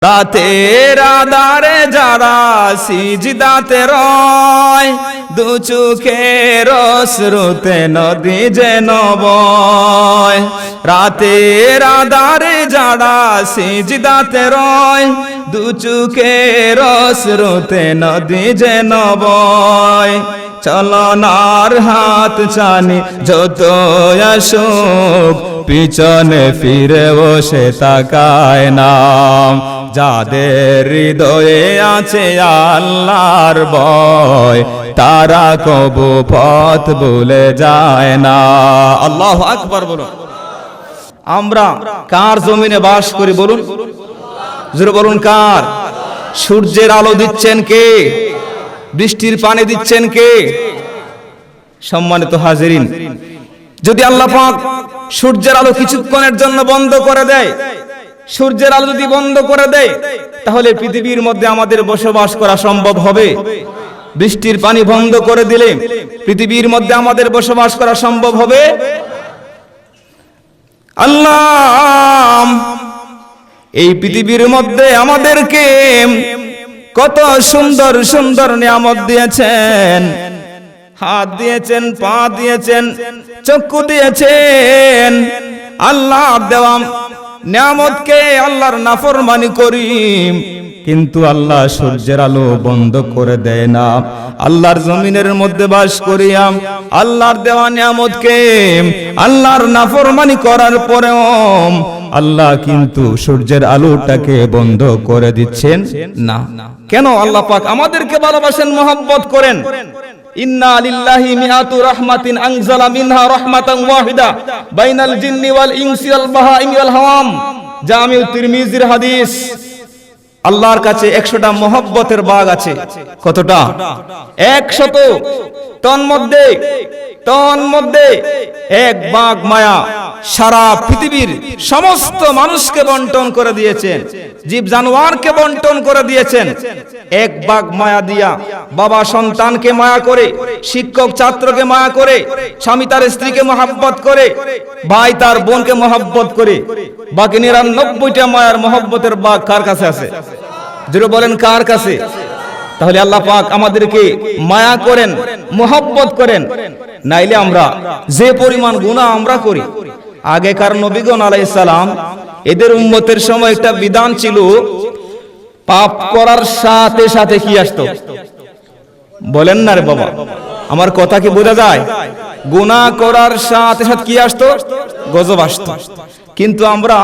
রাতের আধারে যারা সিজদাতে রয়, দু চোখের অশ্রুতে নদী যেন বয়। রাতের আধারে যারা সিজদাতে রয়, দু চোখের অশ্রুতে নদী যেন বয়। চলনার হাত ছানি যত আসুক, পিছনে ফিরে বসে তাকায় না। যাদের হৃদয়ে আছে আল্লাহর ভয়, তারা কবু পথ ভুলে যায় না। আল্লাহু আকবার বলুন। আমরা কার জমিনে বাস করি বলুন? জোরে বলুন কার? সূর্যের আলো দিচ্ছেন কে? বৃষ্টির পানি দিচ্ছেন কে? সম্মানিত হাজিরিন, যদি আল্লাহ পাক সূর্যের আলো কিছুক্ষণের জন্য বন্ধ করে দেয়, সূর্যের আলো যদি বন্ধ করে দেয়, তাহলে পৃথিবীর মধ্যে আমাদের বসবাস করা সম্ভব হবে? বৃষ্টির পানি বন্ধ করে দিলে পৃথিবীর মধ্যে আমাদের বসবাস করা সম্ভব হবে? আল্লাহ এই পৃথিবীর মধ্যে আমাদেরকে কত সুন্দর সুন্দর নিয়ামত দিয়েছেন। হাত দিয়েছেন, পা দিয়েছেন, চক্ষু দিয়েছেন। আল্লাহর দেওয়া নিয়ামতকে আল্লাহর নাফরমানি করি, কিন্তু আল্লাহ সূর্যের আলো বন্ধ করে দেয় না। আল্লাহর জমিনের মধ্যে বাস করিয়া আল্লাহর দেওয়া নিয়ামতকে আল্লাহর নাফরমানি করার পরেও আল্লাহ কিন্তু সূর্যের আলোটাকে বন্ধ করে দিচ্ছেন না। কেন? আল্লাহ পাক আমাদেরকে ভালোবাসেন, মহব্বত করেন। ইন্না লিল্লাহি মিআতু রাহমাতিন আনজালা মিনহা রাহমাতান ওয়াহিদা বাইনাল জিন্নি ওয়াল ইনসি ওয়াল বাহাইমি ওয়াল হাওয়াম। জামিউ তিরমিজির হাদিস। আল্লাহর কাছে 100টা মহব্বতের বাগ আছে। কতটা? 100। তন্মধ্যে এক বাগ মায়া সারা পৃথিবীর সমস্ত মানুষকে বন্টন করে দিয়েছেন, জীব জানোয়ারকে বন্টন করে দিয়েছেন। এক বাগ মায়া দিয়া বাবা সন্তানকে মায়া করে, শিক্ষক ছাত্রকে মায়া করে, স্বামী তার স্ত্রীকে মহব্বত করে, ভাই তার বোনকে মহব্বত করে। বাকি 99টা মায়ার মহব্বতের বাগ কার কাছে আছে? জোরে বলেন কার কাছে? তাহলে আল্লাহ পাক আমাদেরকে মায়া করেন, মহব্বত করেন। নাইলে আমরা যে পরিমাণ গুনাহ আমরা করি, আগেকার নবীগণ আলাইহিস সালাম এদের উম্মতের সময় একটা বিধান ছিল, পাপ করার সাথে সাথে কি আসতো? বলেন না রে বাবা, আমার কথা কি বোঝা যায়? গুনাহ করার সাথে সাথে কি আসতো? গজব আসতো। কিন্তু আমরা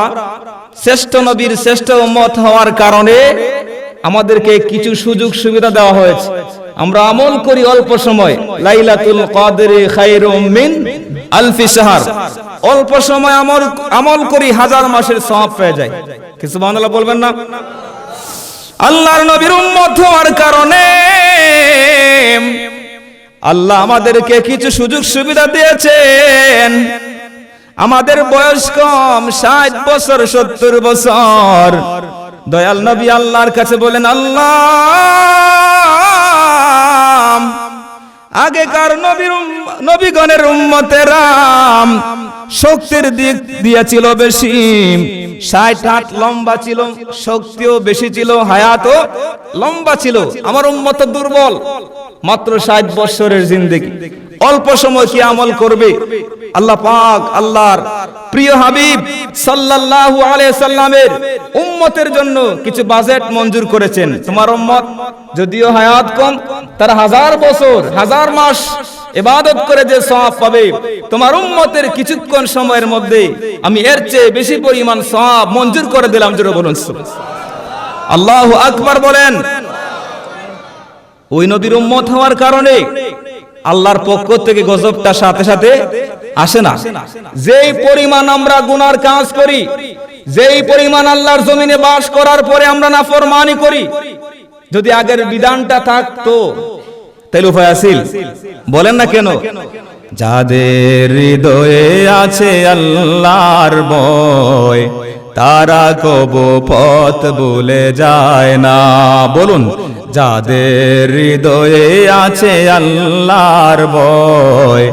শ্রেষ্ঠ নবীর শ্রেষ্ঠ উম্মত হওয়ার কারণে আমাদেরকে কিছু সুযোগ সুবিধা দেওয়া হয়েছে। আমরা আমল করি অল্প সময়। লাইলাতুল কদরি খায়রুম মিন আলফি শাহর। অল্প সময় আমল করি, 1000 মাসের সওয়াব পেয়ে যায়। কি সুবহানাল্লাহ বলবেন না? আল্লাহর নবীর উম্মত হওয়ার কারণে আল্লাহ আমাদেরকে কিছু সুযোগ সুবিধা দিয়েছেন। আমাদের বয়স কম, 60 বছর 70 বছর। দয়াল নবী আল্লাহর কাছে বলেন, আল্লাহ আগেকার নবীগণের উম্মতেরা শক্তির দিক দিয়েছিল বেশি, 60 হাত লম্বা ছিল, শক্তিও বেশি ছিল, হায়াতও লম্বা ছিল। আমার উম্মত দুর্বল, মাত্র 60 বছরের জিন্দেগি, অল্প সময় কি আমল করবে? আল্লাহ পাক আল্লাহর প্রিয় হাবিব সাল্লাল্লাহু আলাইহি সাল্লামের উম্মতের জন্য কিছু বাজেট মঞ্জুর করেছেন। তোমার উম্মত যদিও হায়াত কম, তারা 1000 বছর 1000 মাস ইবাদত করে যে সওয়াব পাবে, তোমার উম্মতের কিছুক্ষণ সময়ের মধ্যে আমি এর চেয়ে বেশি পরিমাণ সওয়াব মঞ্জুর করে দিলাম। জোরে বলুন সুবহানাল্লাহ। আল্লাহু আকবার বলেন। ওই নবীর উম্মত হওয়ার কারণে আল্লাহর পক্ষ থেকে গজবটা সাথে সাথে আসে না। যেই পরিমাণ আমরা গুনার কাজ করি, যেই পরিমাণ আল্লাহর জমিনে বাস করার পরে আমরা নাফরমানি করি, যদি আগের বিধানটা থাকতো তাহলে উপায় আছিল? বলেন না কেন? যাদের হৃদয়ে আছে আল্লাহর ভয়, তারা কবু পথ ভুলে যায় না। বলুন, যাদের হৃদয়ে আছে আল্লাহর ভয়,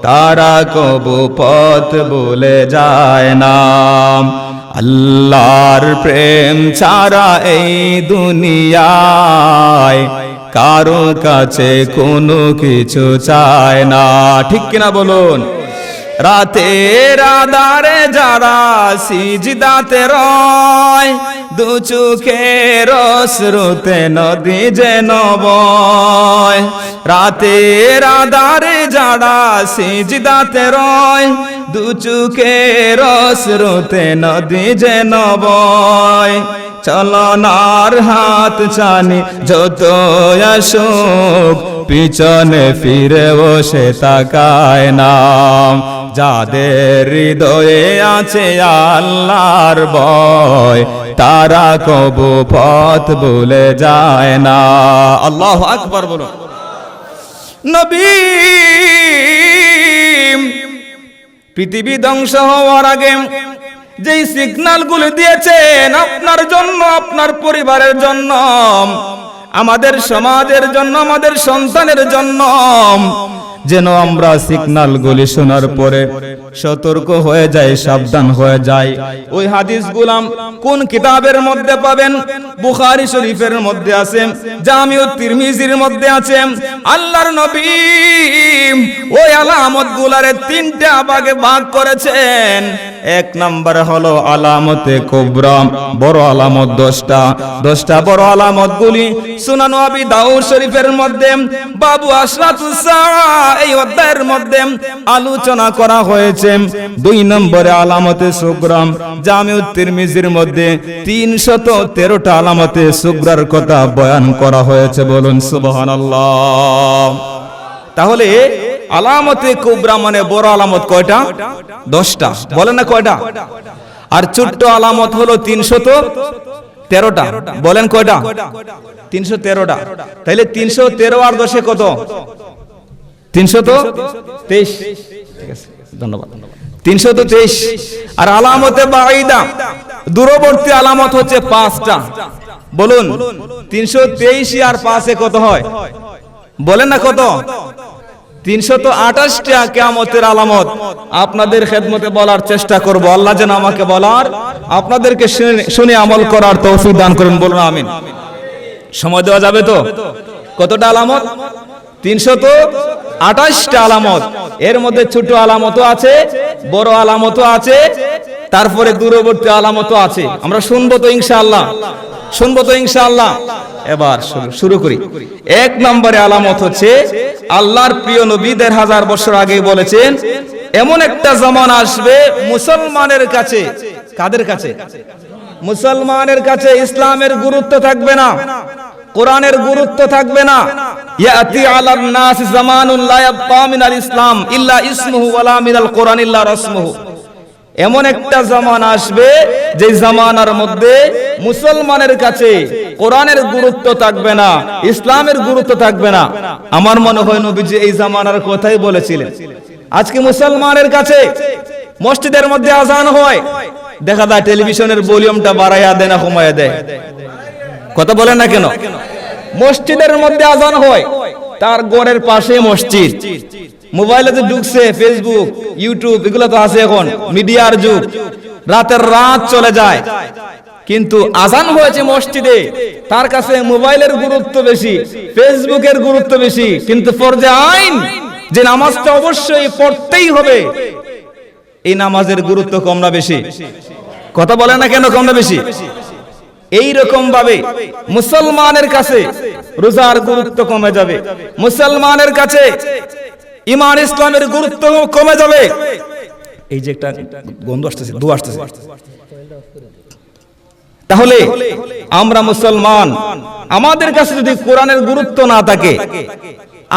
তারা কবু পথ ভুলে যায় না। আল্লাহর প্রেম ছাড়া এই দুনিয়ায় কারো কাছে কোনো কিছু চায় না, ঠিক কিনা বলুন? রাতের আধারে যারা সিজদাতে রয়, দু চোখের অশ্রুতে নদী যেন বয়। রাতের আধারে যারা সিজদাতে রয়, দু চোখের অশ্রুতে নদী যেন বয়। চলনার হাত ছানি যত আসুক, পিছনে ফিরে বসে তাকায় না। যাদের হৃদয়ে আছে আল্লাহর ভয়, তারা কবু পথ ভুলে যায় না। আল্লাহু আকবার বলুন। নবী পৃথিবী ধ্বংস হওয়ার আগে যেই সিগন্যাল গুলো দিয়েছেন আপনার জন্য, আপনার পরিবারের জন্য, আমাদের সমাজের জন্য, আমাদের সন্তানের জন্য, যেন আমরা সিগন্যাল গুলি শোনার পরে সতর্ক হয়ে যাই, সাবধান হয়ে যাই। ওই হাদিস গুলাম কোন কিতাবের মধ্যে পাবেন? বুখারী শরীফের মধ্যে আছে, জামিউত তিরমিজির মধ্যে আছে। আল্লাহর নবী ওই আলামত গুলারে তিনটা ভাগে ভাগ করেছেন। এক নাম্বার হলো আলামতে কুবরা, বড় আলামত 10টা বড় আলামত গুলি সুনান আবি দাউদ শরীফের মধ্যে বাবু আশরাতুস সাআ এই অধ্যায়ের মধ্যে আলোচনা করা হয়েছে। 2 নম্বরে আলামতে সুগরা, জামিউত তিরমিজির মধ্যে 313টা আলামতে সুগরার কথা বয়ান করা হয়েছে। বলুন সুবহানাল্লাহ। তাহলে আলামতে কুবরা মানে বড় আলামত কয়টা? 10টা। বলেন না কয়টা? আর ছোট্ট আলামত হলো 313টা। বলেন কয়টা? 313টা। তাহলে 313 আর 10 কত? 323। ঠিক আছে, ধন্যবাদ। 323। আর আলামতে বাঈদা দূরবর্তী আলামত হচ্ছে 5টা। বলুন 323 আর 5 কত হয়? বলেন না কত? 328টা কিয়ামতের আলামত আপনাদের খেদমতে বলার চেষ্টা করব। আল্লাহ যেন আমাকে বলার, আপনাদেরকে শুনে আমল করার তৌফিক দান করেন। বলুন আমিন। সময় দেওয়া যাবে তো? কতটা আলামত? 328টা আলামত। এর মধ্যে ছোট আলামতও আছে, বড় আলামতও আছে, তারপরে দূরবর্তী আলামতও আছে। আমরা শুনবো তো ইনশাআল্লাহ? শুনবো তো ইনশাআল্লাহ? এবার শুরু করি। 1 নম্বরে আলামত হচ্ছে আল্লাহর প্রিয় নবী 1500 বছর আগে বলেছেন, এমন একটা জামানা আসবে মুসলমানের কাছে, কাদের কাছে? মুসলমানের কাছে ইসলামের গুরুত্ব থাকবে না, কোরআনের গুরুত্ব থাকবে না। ইয়াতি আলান নাস জামানুন লা ইয়াবকা মিনাল ইসলাম ইল্লা ইসমুহু ওয়ালা মিনাল কোরআন ইল্লা রাসমুহু। এমন একটা জামানা আসবে যে জামানার মধ্যে মুসলমানের কাছে কোরআনের গুরুত্ব থাকবে না, ইসলামের গুরুত্ব থাকবে না। আমার মনে হয় নবীজি এই জামানার কথাই বলেছিলেন। আজকে মুসলমানের কাছে মসজিদের মধ্যে আজান হয়, দেখা যায় টেলিভিশনের ভলিউমটা বাড়াইয়া দেয় না কমাইয়া দেয়। কথা বলেন না কেন? মসজিদের মধ্যে আজান হয়, তার ঘরের পাশে মসজিদ। মোবাইলে তো ঢুকছে, ফেসবুক, ইউটিউব এগুলো তো আছে, এখন মিডিয়ার যুগ, রাতের রাত চলে যায়। কিন্তু আজান হয়েছে মসজিদে, তার কাছে মোবাইলের গুরুত্ব বেশি, ফেসবুকের গুরুত্ব বেশি। কিন্তু ফরজে আইন যে নামাজটা অবশ্যই পড়তেই হবে, এই নামাজের গুরুত্ব কম না বেশি? কথা বলে না কেন, কম না বেশি? এই রকম ভাবে মুসলমানের কাছে রোজার গুরুত্ব কমে যাবে, মুসলমানের কাছে ঈমান ইসলামের গুরুত্ব কমে যাবে। এই যে একটা গন্ধ আসতেছে, দু আসতেছে। তাহলে আমরা মুসলমান, আমাদের কাছে যদি কোরআনের গুরুত্ব না থাকে,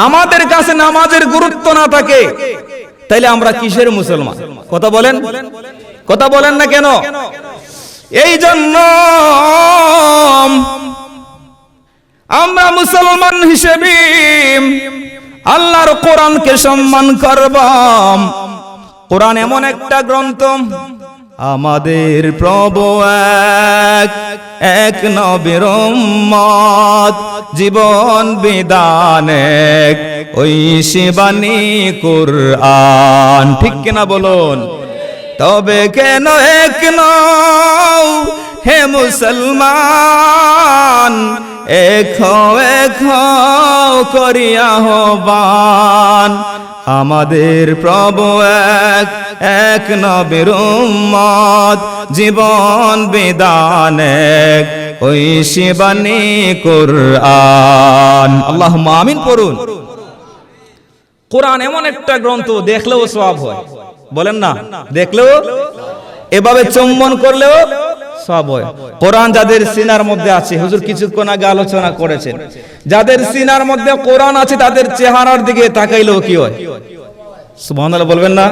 আমাদের কাছে নামাজের গুরুত্ব না থাকে, তাহলে আমরা কিসের মুসলমান? কথা বলেন, কথা বলেন না কেন? এই জন্য আমরা মুসলমান হিসেবে আল্লাহর কোরআনকে সম্মান করব। কোরআন এমন একটা গ্রন্থ, আমাদের প্রভু এক নবীর উম্মত, জীবন বিধান এক, ওই শিবানী কুরআন। ঠিক কিনা বলুন? তবে কেন এক নও হে মুসলমান, এক করিয়া আহ্বান। আমাদের প্রভু এক নবীর উম্মত, জীবন বিধান এক, ওই শিবানী কুরআন। আল্লাহুম্মা আমিন পড়ুন। কোরআন এমন একটা গ্রন্থ, দেখলেও সওয়াব হয়, বলেন না, দেখলেও এভাবে চুম্বন করলেও সওয়াব হয়। কোরআন যাদের সিনার মধ্যে আছে, হুজুর কিছুক্ষণ আগে আলোচনা করেছেন, যাদের সিনার মধ্যে কোরআন আছে তাদের চেহারার দিকে তাকাইলেও কি হয়? সুবহানাল্লাহ বলবেন না?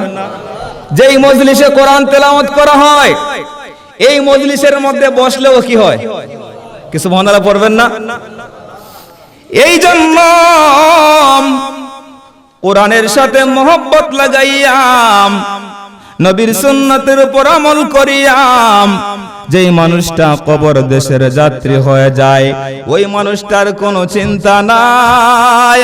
যেই মজলিসে কোরআন তেলাওয়াত করা হয়, এই মজলিসের মধ্যে বসলেও কি হয়? কি সুবহানাল্লাহ পড়বেন না? এই জন্য কোরআনের সাথে মহব্বত লাগাইয়াম, নবীর সুন্নতের উপর আমল করিয়াম। যেই মানুষটা কবর দেশের যাত্রী হয়ে যায়, ওই মানুষটার কোনো চিন্তা নাই,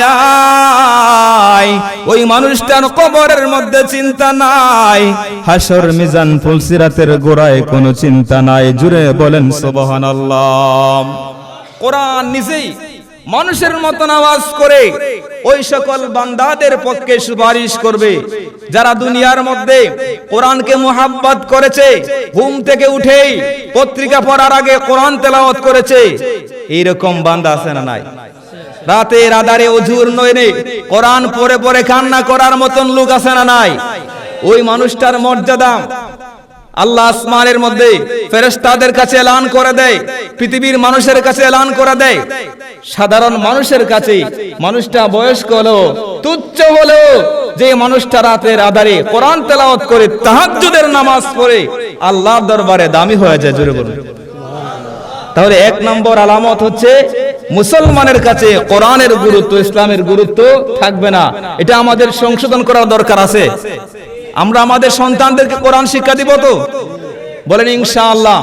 ওই মানুষটার কবরের মধ্যে চিন্তা নাই, হাসর মিজান ফুলসিরাতের গোড়ায় কোনো চিন্তা নাই। জুড়ে বলেন সুবহানাল্লাহ। কোরআন নিজেই মানুষের মতন আওয়াজ করে ওই সকল বান্দাদের পক্ষে সুপারিশ করবে যারা দুনিয়ার মধ্যে কোরআনকে মুহাব্বত করেছে, ঘুম থেকে উঠেই পত্রিকা পড়ার আগে কোরআন তেলাওয়াত করেছে। এইরকম বান্দা আছে না নাই? রাতের আধারে ওযুর নয়নে কোরআন পড়ে পড়ে কান্না করার মতন লোক আছে না নাই? ওই মানুষটার মর্যাদা আল্লাহ আসমানের মধ্যে ফেরেশতাদের কাছে এলান করে দেয়, পৃথিবীর মানুষের কাছে এলান করে দেয়। সাধারণ মানুষের কাছে মানুষটা বয়স্ক হলো, তুচ্ছ হলো, যে মানুষটা রাতের আধারে কোরআন তেলাওয়াত করে তাহাজ্জুদের নামাজ পড়ে আল্লাহর দরবারে দামি হয়ে যায়। জোরে বলুন। তাহলে এক নম্বর আলামত হচ্ছে মুসলমানের কাছে কোরআনের গুরুত্ব, ইসলামের গুরুত্ব থাকবে না। এটা আমাদের সংশোধন করার দরকার আছে। আমরা আমাদের সন্তানদেরকে কোরআন শিক্ষা দিব তো? বলেন ইনশাআল্লাহ।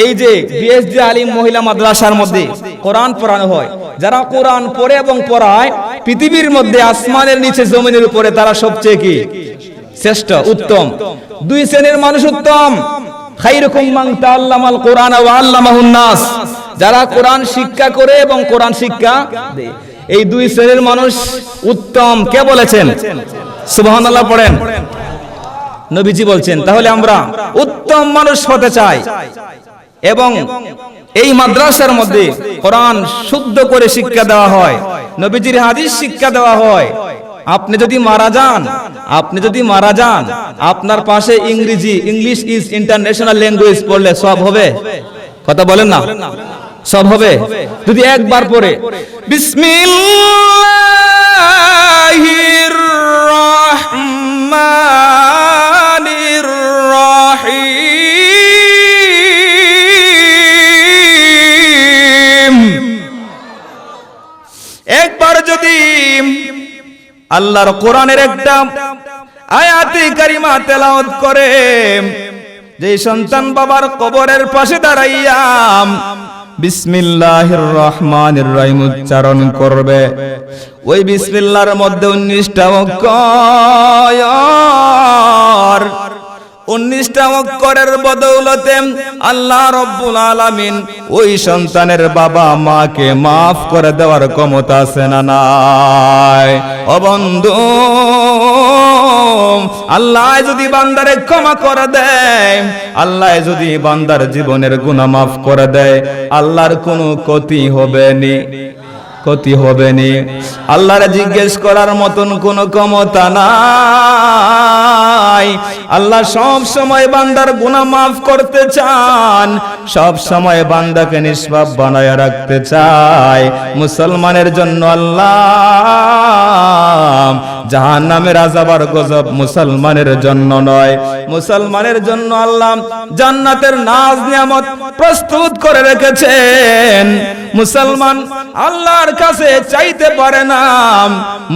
এই যে বিএসজি আলিম মহিলা মাদ্রাসার মধ্যে কোরআন পড়ানো হয়, যারা কোরআন পড়ে এবং পড়ায় পৃথিবীর মধ্যে আসমানের নিচে জমিনের উপরে তারা সবচেয়ে কি শ্রেষ্ঠ, উত্তম। দুই শ্রেণীর মানুষ উত্তম, খায়রুকুম মান তাআল্লামাল কোরআন ওয়া আল্লামাহুন নাস, যারা কোরআন শিক্ষা করে এবং কোরআন শিক্ষা দেয়। এই দুই শ্রেণীর মানুষ উত্তম। কে বলেছেন? সুবহানাল্লাহ পড়েন। নবীজি বলছেন। তাহলে আমরা উত্তম মানুষ হতে চাই এবং এই মাদ্রাসার মধ্যে কোরআন শুদ্ধ করে শিক্ষা দেওয়া হয়, নবীজির হাদিস শিক্ষা দেওয়া হয়। আপনি যদি মারা যান, আপনার পাশে ইংলিশ ইজ ইন্টারন্যাশনাল ল্যাঙ্গুয়েজ পড়লে সব হবে? কথা বলেন না, সব হবে? যদি একবার পড়ে বিসমিল্লাহির রাহমানির রাহিম, একবার যদি আল্লাহর কোরআনের একটা আয়াতে কারিমা তেলাওয়াত করে, যে সন্তান বাবার কবরের পাশে দাঁড়াইয়া বিসমিল্লাহির রহমানির রহিম উচ্চারণ করবে, ওই বিসমিল্লাহর মধ্যে 19টা অক্ষর, 19টা অক্ষরের বদৌলতে আল্লাহ রব্বুল আলামিন ওই সন্তানের বাবা মাকে মাফ করে দেওয়ার ক্ষমতা আছে না নাই? ও বন্ধু, আল্লাহ যদি বান্দারে ক্ষমা করে দেয়, আল্লাহ যদি বান্দার জীবনের গুনাহ মাফ করে দেয়, আল্লাহর কোনো ক্ষতি হবে না, ক্ষতি হবে না। আল্লাহরে জিজ্ঞেস করার মতন কোনো ক্ষমতা নাই। আল্লাহ সব সময় বান্দার গুনাহ মাফ করতে চান, সব সময় বান্দাকে নিষ্পাপ বানায় রাখতে চায়। মুসলমানের জন্য আল্লাহ জাহান্নামের আযাব আর গজব মুসলমানের জন্য নয়, মুসলমানের জন্য আল্লাহ জান্নাতের নাজ নিয়ামত প্রস্তুত করে রেখেছেন। মুসলমান আল্লাহর কাছে চাইতে পারে না,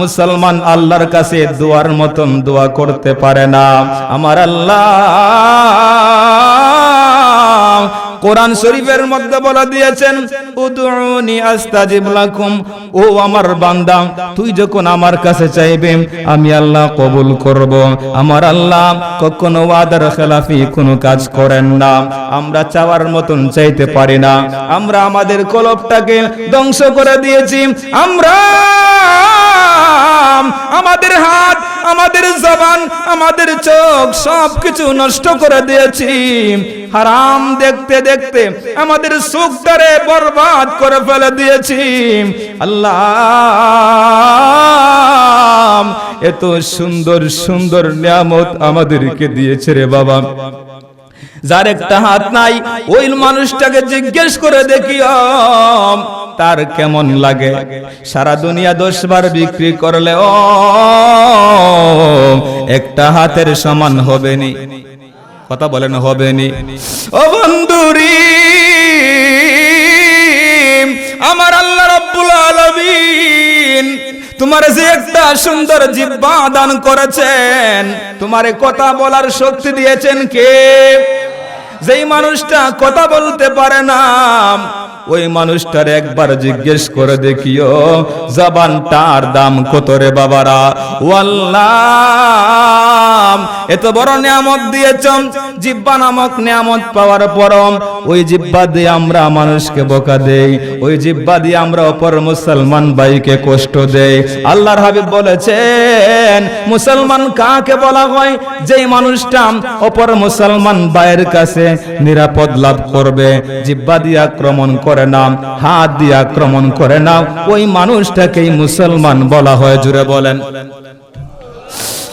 মুসলমান আল্লাহর কাছে দোয়ার মতন দোয়া করতে পারে না। আমার আল্লাহ কোরআন শরীফের মধ্যে বলে দিয়েছেন, উদউনি আস্তাজিব লাকুম, ও আমার বান্দা তুই যখন আমার কাছে চাইবে আমি আল্লাহ কবুল করব। আমার আল্লাহ কখনো ওয়াদার খেলাফি কোনো কাজ করেন না। আমরা চাওয়ার মতন চাইতে পারি না। আমরা আমাদের কলবটাকে ধ্বংস করে দিয়েছি। আমরা আমাদের হাত, আমাদের জবান, আমাদের চোখ সবকিছু নষ্ট করে দিয়েছি। হারাম দেখতে দেখতে আমাদের সুখটারে বরবাদ করে ফেলে দিয়েছি। আল্লাহ এত সুন্দর সুন্দর নিয়ামত আমাদেরকে দিয়েছে রে বাবা। যার একটা হাত নাই ওই মানুষটাকে জিজ্ঞেস করে দেখিও তার কেমন লাগে। সারা দুনিয়া 10 বার বিক্রি করলে ও একটা হাতের সমান হবে নি। কথা বলেন হবে নি? ও বন্ধুরি, আমার আল্লাহ রাব্বুল আলামিন তোমার যে একটা সুন্দর জিহ্বা দান করেছেন, তোমারে কথা বলার শক্তি দিয়েছেন কে? যেই মানুষটা কথা বলতে পারে না ওই মানুষটার একবার জিজ্ঞেস করে দেখিও জবানটার দাম কত রে বাবারা। আল্লাহ এত বড় নিয়ামত দিয়েছেন, জিহ্বা নামক নিয়ামত পাওয়ার পরম ওই জিহ্বা দিয়ে আমরা মানুষকে বকা দেই, ওই জিহ্বা দিয়ে আমরা অপর মুসলমান ভাইকে কষ্ট দেই। আল্লাহর হাবিব বলেছেন মুসলমান কাকে বলা হয়? যেই মানুষটা অপর মুসলমান ভাইয়ের কাছে নিরাপদ লাভ করবে, জিহ্বা দিয়ে আক্রমণ করে না, হাত দিয়ে আক্রমণ করে না, ওই মানুষটাকেই মুসলমান বলা হয়। জুড়ে বলেন।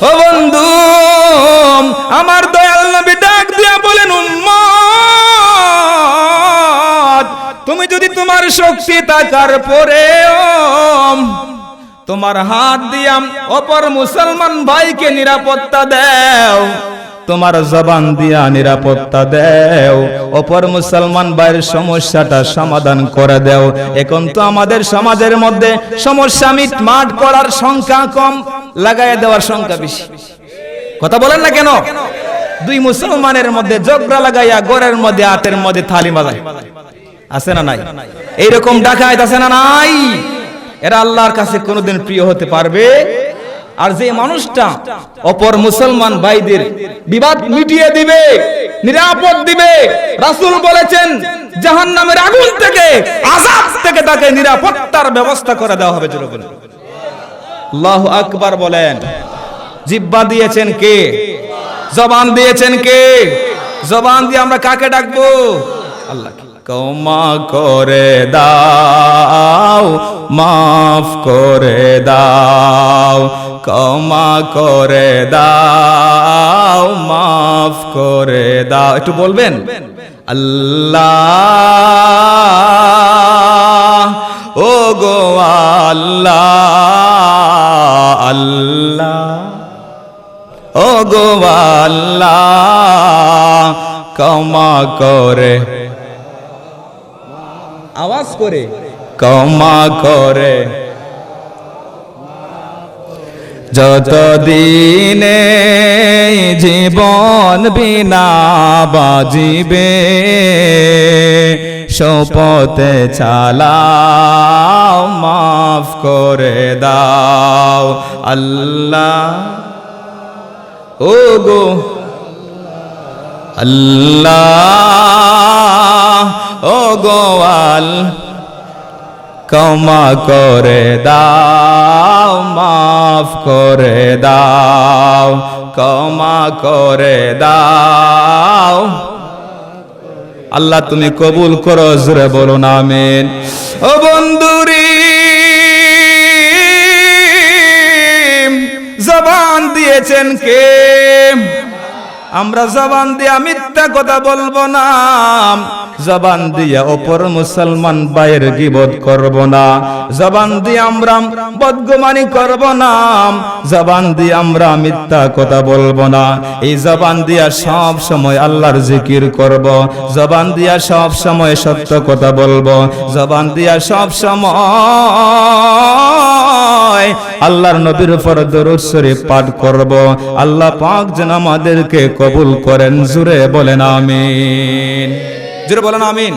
ও বন্ধু, আমার দয়াল নবী ডাক দিয়া বলেন, উম্মত তুমি যদি তোমার শক্তি থাকার পরেও তোমার হাত দিয়া অপর মুসলমান ভাইকে নিরাপত্তা দাও, তোমার জবান দিয়া নিরাপত্তা দেও, অপর মুসলমান ভাইয়ের সমস্যাটা সমাধান করে দেও। এখন তো আমাদের সমাজের মধ্যে সমস্যা মিটমাট করার সংখ্যা কম, লাগাইয়া দেওয়ার সংখ্যা বেশি। কথা বলেন না কেন? দুই মুসলমানের মধ্যে ঝগড়া লাগাইয়া ঘরের মধ্যে হাতের মধ্যে থালি বাজায়, আছে না নাই? এইরকম ডাকাত আছে না নাই? এরা আল্লাহর কাছে কোনোদিন প্রিয় হতে পারবে? আর যে মানুষটা অপর মুসলমান ভাইদের বিবাদ মিটিয়ে দিবে, নিরাপদ দিবে, রাসূল বলেছেন জাহান্নামের আগুন থেকে, আযাব থেকে তাকে নিরাপত্তার ব্যবস্থা করে দেওয়া হবে। জোরে বলেন আল্লাহু আকবার বলেন। জিহ্বা দিয়েছেন কে? জবান দিয়েছেন কে? জবান দিয়ে আমরা কাকে ডাকবো? আল্লাহকে। ক্ষমা করে দাও, মাফ করে দাও, ক্ষমা করে দাও, মাফ করে দাও। একটু বলবেন আল্লাহ, ও গো আল্লাহ, আল্লাহ, ও গো আল্লাহ, ক্ষমা করে, আওয়াজ করে ক্ষমা করে। যতদিনে জীবন বিনা বাজিবে, শপথে চালাও, মাফ করে দাও আল্লাহ, ও গো আল্লাহ, ও গো আল্লাহ, ক্ষমা করে দাও, মাফ করে দাও, ক্ষমা করে দাও। আল্লাহ তুমি কবুল করো। জোরে বলুন আমিন। ও বন্ধুরি, জবান দিয়েছেন কে? আমরা জবান দিয়া মিথ্যা কথা বলবো না, জবান দিয়া অপর মুসলমান ভাইয়ের গীবত করব না, জবান দিয়ে আমরা বদগুমানি করব না, জবান দিয়ে আমরা মিথ্যা কথা বলবো না। এই জবান দিয়া সব সময় আল্লাহর জিকির করব, জবান দিয়া সব সময় সত্য কথা বলবো, জবান দিয়া সব সময় আল্লাহর নবীর উপর দরুদ শরীফ পাঠ করব। আল্লাহ পাক যেন আমাদেরকে কবুল করেন। জোরে বলেন আমিন। জোরে বলেন আমিন।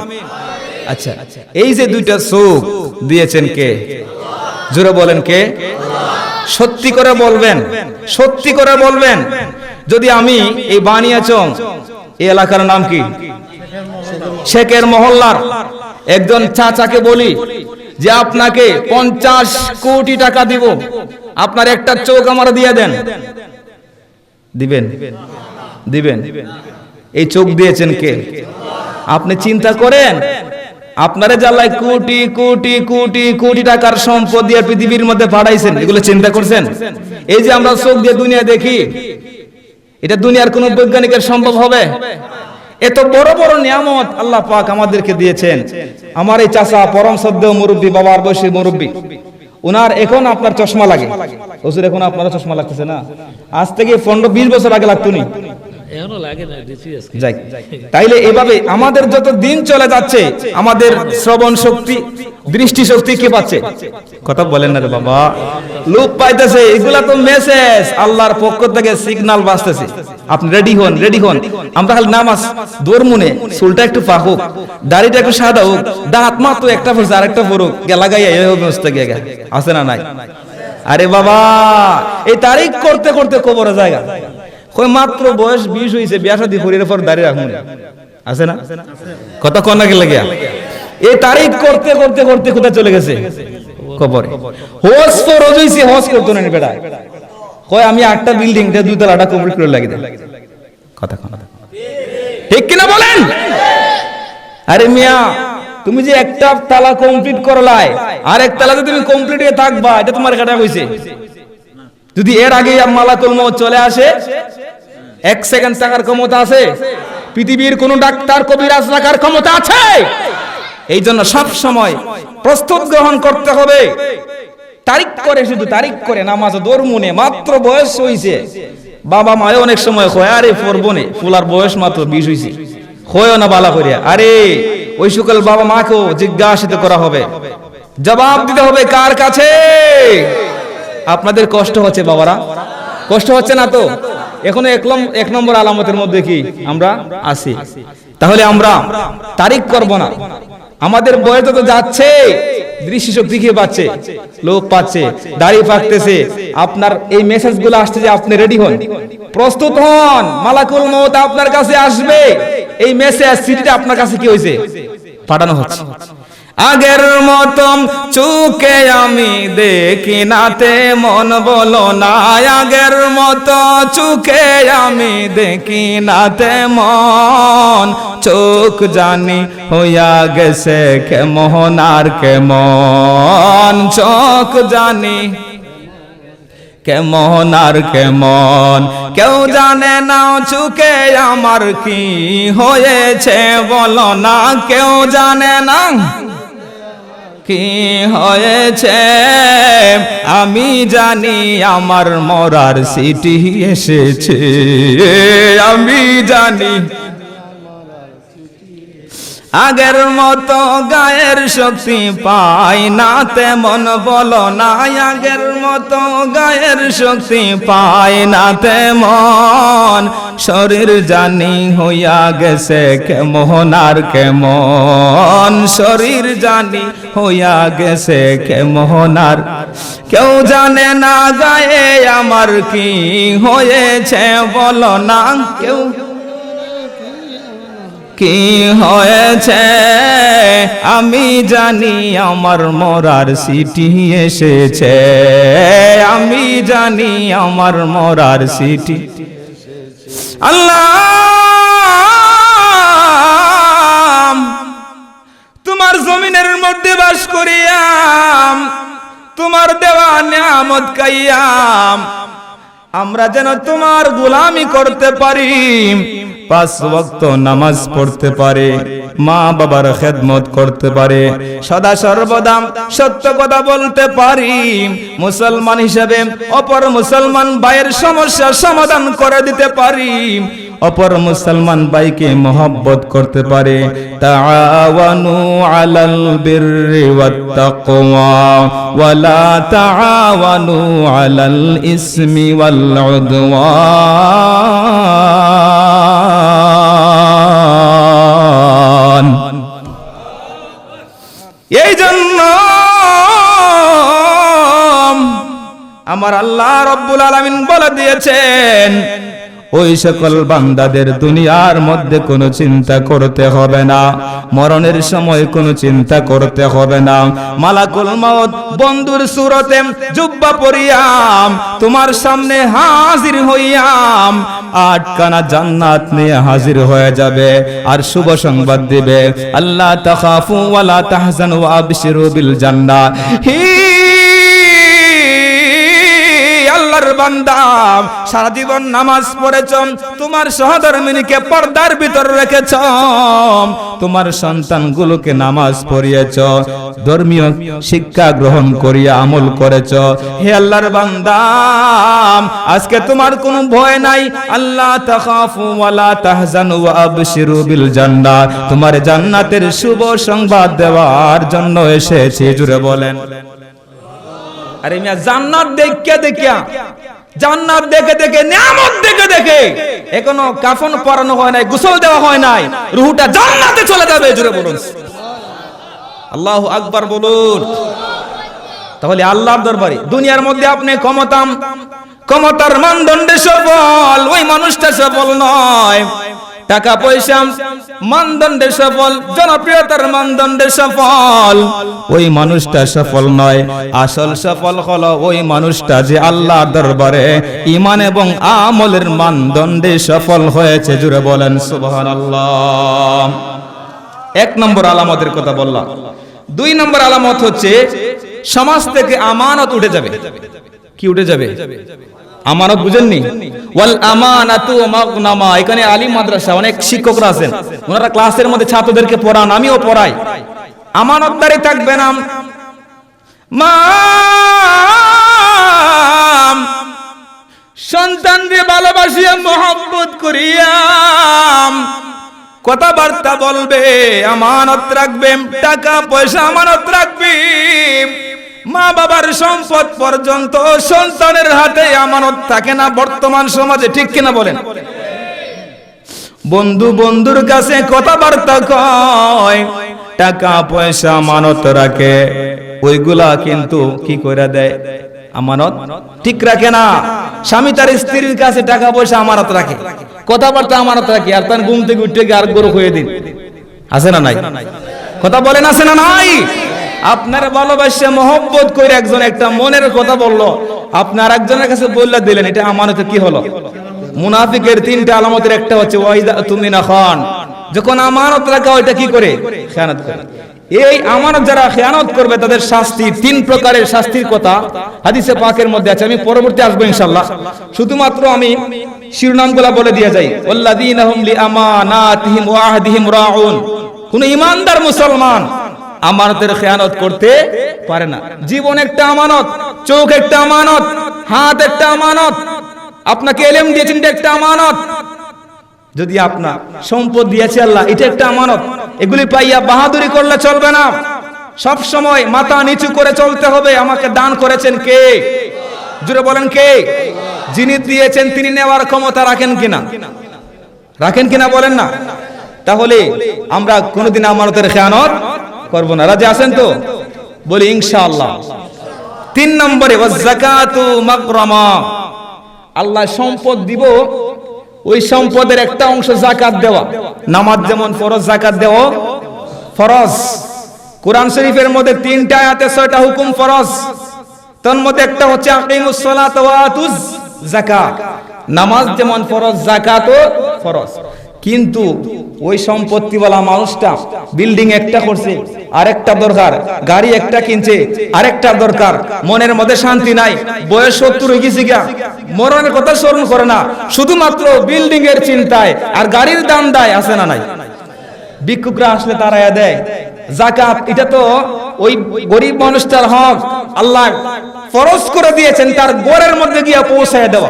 আচ্ছা, এই যে দুইটা চোখ দিয়েছেন কে? জোরে বলেন কে? সত্যি করে বলবেন, সত্যি করে বলবেন। যদি আমি এই বানিয়াচং এই এলাকার নাম কি, শেখের মহল্লার একজন চাচাকে বলি যে আপনাকে 50 কোটি টাকা দিব, আপনার একটা চোখ আমার দিয়ে দেন, দিবেন? দিবেন? এই চোখ দিয়েছেন কে? আপনি চিন্তা করেন, আপনারে জ্বালায় কোটি কোটি কোটি কোটি টাকার সম্পদ দিয়ে পৃথিবীর মধ্যে পাঠাইছেন, এগুলো চিন্তা করছেন? এই যে আমরা চোখ দিয়ে দুনিয়া দেখি, এটা দুনিয়ার কোন বৈজ্ঞানিকের সম্ভব হবে? এত বড় বড় নিয়ামত আল্লাহ পাক আমাদেরকে দিয়েছেন। আমার এই চাচা পরম শ্রদ্ধেয় মুরব্বী, বাবার বয়সী মুরব্বী, উনার এখন আপনার চশমা লাগে। হুজুর এখন আপনারা চশমা লাগতেছে না, আজ থেকে 15-20 বছর আগে লাগতো নি। তাইলে এভাবে আমাদের যত দিন চলে যাচ্ছে, আমাদের শ্রবণ শক্তি, দৃষ্টি শক্তি কে পাচ্ছে? কথা বলেন না রে বাবা, লোক পাইতেছে। এগুলা তো মেসেজ, আল্লাহর পক্ষ থেকে সিগন্যাল বাজতেছে, আপনি রেডি হন, রেডি হন। আমরা খালি নামাজ দরমুনে, চুলটা একটু পাকুক, দাড়িটা একটু সাদা হোক, দাঁত মাত্র একটা পড়ছে আর একটা পড়ুক, গেলা গাইয়া আছে না নাই? আরে বাবা, এই তারিখ করতে করতে কবরের জায়গা কই মাত্র বয়স 20 হইছে, বিয়া শাদী করির পর দাঁড়িয়ে রাখুন, আছে না? কথা কোন নাকি লাগিয়া এই তারিখ করতে করতে করতে কোথায় চলে গেছে? কবরে। হজ ফরজ হইছে, হজ করতে না বেটা, কয় আমি 8টা বিল্ডিং টা 2 তলাটা কমপ্লিট করে লাগি দেন। কথা কোন ঠিক কিনা বলেন? আরে মিয়া, তুমি যে একটা তালা কমপ্লিট করলাই, আর এক তালাতে তুমি কমপ্লিট হয়ে থাকবা, এটা তোমার কাটা হইছে? যদি এর আগে মালাকুল মউত চলে আসে, 1 সেকেন্ড থাকার ক্ষমতা আছে? পৃথিবীর কোন ডাক্তার কবিরাজ রাখার ক্ষমতা আছে? এই জন্য সব সময় প্রস্তুত গ্রহণ করতে হবে। তারিখ করে, শুধু তারিখ করে নামাজ দরমুনে, মাত্র বয়স হইছে। বাবা মায়ে অনেক সময় কয় আরে পড়বনে, ফুলার বয়স মাত্র 20 হইছে, কয়ও না বালা করিয়া। আরে ওই সকল বাবা মাকেও জিজ্ঞাসিত করা হবে, জবাব দিতে হবে কার কাছে? আপনাদের কষ্ট হচ্ছে বাবারা, কষ্ট হচ্ছে না তো? এখনো 1 নম্বর আলামতের মধ্যে কি আমরা আছি? তাহলে আমরা তারিখ করব না। আমাদের বয়স তো যাচ্ছে, দৃষ্টি শক্তি কি পাচ্ছে? লোক পাচ্ছে, দাড়ি পাকতেছে। আপনার এই মেসেজগুলো আসছে যে আপনি রেডি হন, প্রস্তুত হন, মালাকুল মউত আপনার কাছে আসবে। এই মেসেজ সিটিটা আপনার কাছে কি হইছে? পাঠানো হচ্ছে। আগের মতন চোখে আমি দেখি নাতে মন বলো না, আগের মতো চোখে আমি দেখি নাতে মন, চোখ জানি হইয়া গেছে কেমন আর কেমন, চোখ জানি কেমন আর কেমন, কেউ জানে না চোখে আমার কি হয়েছে বলো না, কেউ জানে না কি হয়েছে। আমি জানি আমার মরার সিটি এসেছে, আমি জানি। আগের মতো গায়ের শক্তি পাই না তেমন বলো না, আগের মতো গায়ের শক্তি পাই না তেমন, শরীর জানি হইয়া গেছে কেমন আর কেমন, শরীর জানি হইয়া গেছে কেমন আর, কেউ জানে না গায়ে আমার কি হয়েছে বলো না, কেউ কি হয়েছে। আমি জানি আমার মরার সিটি এসেছে, আমি জানি আমার মরার সিটি। আল্লাহ তোমার জমিনের মধ্যে বাস করিয়াম, তোমার দেওয়া নিয়ামত খাইয়াম, আমরা যেন তোমার গোলামি করতে পারি, 5 ওয়াক্ত নামাজ পড়তে পারে, মা বাবার খেদমত করতে পারে, সদা সর্বদা সত্য কথা বলতে পারি, মুসলমান হিসেবে অপর মুসলমান ভাইয়ের সমস্যার সমাধান করে দিতে পারি, অপর মুসলমান ভাইকে মহব্বত করতে পারে। তাআওয়ানু আলাল বিররি ওয়াত তাকওয়া ওয়ালা তাআওয়ানু আলাল ইসমি ওয়াল উদওয়ান। এই জন্য আমার আল্লাহ রব্বুল আলামিন বলে দিয়েছেন, ওই সকল বান্দাদের দুনিয়ার মধ্যে কোনো চিন্তা করতে হবে না, মরণের সময় কোনো চিন্তা করতে হবে না। মালাকুল মউত বন্ধুর সুরতে জুব্বা পরিয়াম তোমার সামনে হাজির হইয়াম, আটখানা জান্নাত নিয়ে হাজির হয়ে যাবে আর শুভ সংবাদ দিবে, আল্লাহ তাখাফু ওয়ালা তাহজানু ওয়া আবশিরু বিল জান্নাহ। আল্লাহর বান্দা, সারা জীবন নামাজ পড়েছ, তোমার সহধর্মিনীকে পর্দার ভিতর রেখেছ, তোমার সন্তানগুলোকে নামাজ পড়িয়েছ, ধর্মীয় শিক্ষা গ্রহণ করিয়া আমল করেছ। হে আল্লাহর বান্দা, আজকে তোমার কোনো ভয় নাই। আল্লাহ তাখাফু ওয়ালা তাহজানু ওয়া আবশিরু বিল জান্নাহ, তোমার জান্নাতের শুভ সংবাদ দেওয়ার জন্য এসেছি। জুড়ে বলেন। আরে মিয়া, জান্নাত দেখিয়া জান্নাত দেখে দেখে নিয়ামত দেখে দেখে এখনো কাফন পরানো হয় নাই, গোসল দেওয়া হয় নাই, রূহটা জান্নাতে চলে যাবে। জোরে বলুন আল্লাহু আকবার বলুন। তাহলে আল্লাহর দরবারে দুনিয়ার মধ্যে আপনি ক্ষমতার মানদণ্ডে সফল, ওই মানুষটা সফল নয়। টাকা পয়সা মানদণ্ডে সফল, জনপ্রিয়তার মানদণ্ডে সফল, ওই মানুষটা সফল নয়। আসল সফল হলো ওই মানুষটা যে আল্লাহর দরবারে ঈমান এবং আমলের মানদণ্ডে সফল হয়েছে। জুড়ে বলেন সুবহানাল্লাহ। এক নম্বর আলামতের কথা বললাম। দুই নম্বর আলামত হচ্ছে সমাজ থেকে আমানত উঠে যাবে। কি উঠে যাবে? আমানত বুঝেননি? ওয়াল আমানাতু মাগনামা। এখানে আলিম মাদ্রাসা অনেক শিক্ষকরা আছেন, ওনারা ক্লাসের মধ্যে ছাত্রদেরকে পড়ান, আমিও পড়াই। আমানতদারি থাকবে না। সন্তানকে ভালোবাসিয়া মহব্বত করিয়া কথাবার্তা বলবে, আমানত রাখবে, টাকা পয়সা আমানত রাখবে। মা বাবার সম্পদ পর্যন্ত সন্তানের হাতে আমানত থাকে না বর্তমান সমাজে, ঠিক কিনা বলেন? বন্ধু বন্ধুর কাছে কথাবার্তা কয়, টাকা পয়সা আমানত রাখে, ওইগুলা কিন্তু কি করে দেয়? আমানত ঠিক রাখে না। স্বামী তার স্ত্রীর কাছে টাকা পয়সা আমানত রাখে, কথাবার্তা আমানত রাখে, আর তার ঘুম থেকে উঠে গিয়ে আর গরু হয়ে দিন। আছে না নাই? কথা বলেন, আছে না নাই? আপনার ভালোবাসা মহব্বত করে একজন একটা মনের কথা বললো, আপনার একজনের কাছে বললে দিলেন, এটা আমানতে কি হলো? মুনাফিকের তিনটা আলামতের একটা হচ্ছে ওয়াইদা তুমিনা খান, যখন আমানত রাখা ওইটা কি করে? খেয়ানত করে। এই আমানত যারা খেয়ানত করবে তাদের শাস্তি, তিন প্রকারের শাস্তির কথা হাদিসে পাকের মধ্যে আছে। আমি পরবর্তী আসবো ইনশাআল্লাহ, শুধুমাত্র আমি শিরোনামগুলা বলে দিয়ে যাই। ওয়াল্লাযীনা হুম লিআমানাতিহিম ওয়া আহদিহিম রাউন। কোন ঈমানদার মুসলমান আমানতের খেয়ানত করতে পারে না। জীবন একটা আমানত, চোখ একটা আমানত, হাত একটা আমানত, আপনাকে ইলম দিয়েছেন এটা একটা আমানত, যদি আপনার সম্পদ দিয়েছে আল্লাহ এটা একটা আমানত। এগুলি পাইয়া বাহাদুরি করলে চলবে না, সব সময় মাথা নিচু করে চলতে হবে। আমাকে দান করেছেন কে? জুড়ে বলেন কে? যিনি দিয়েছেন তিনি নেওয়ার ক্ষমতা রাখেন কিনা? রাখেন কিনা বলেন না? তাহলে আমরা কোনোদিন আমানতের খেয়ানত করব না। রাজি আছেন তো? বলি ইনশাআল্লাহ। 3 নম্বরে ওয়াযাকাতু মাগরামা। আল্লাহ সম্পদ দিব, ওই সম্পদের একটা অংশ যাকাত দেওয়া। নামাজ যেমন ফরজ, যাকাত দেওয়া ফরজ। কোরআন শরীফের মধ্যে 3টা আয়াতে 6টা হুকুম ফরজ, তার মধ্যে একটা হচ্ছে আকিমুস সালাত ওয়া আতুজ যাকাত। নামাজ যেমন ফরজ, যাকাতও ফরজ। কিন্তু ওই সম্পত্তিওয়ালা মানুষটা বিল্ডিং একটা করছে, আরেকটা দরকার, গাড়ি একটা কিনছে, আরেকটা দরকার, মনের মধ্যে শান্তি নাই, বয়স 70 হয়ে গেছে গা, মরণের কথা স্মরণ করে না, শুধুমাত্র বিল্ডিং এর চিন্তায় আর গাড়ির দাম দেয়। আছে না নাই? ভিক্ষুকরা আসলে তারা দেয় যাকাত। এটা তো ওই গরিব মানুষটার হক, আল্লাহ ফরজ করে দিয়েছেন তার ঘরের মধ্যে গিয়ে পৌঁছায় দেওয়া,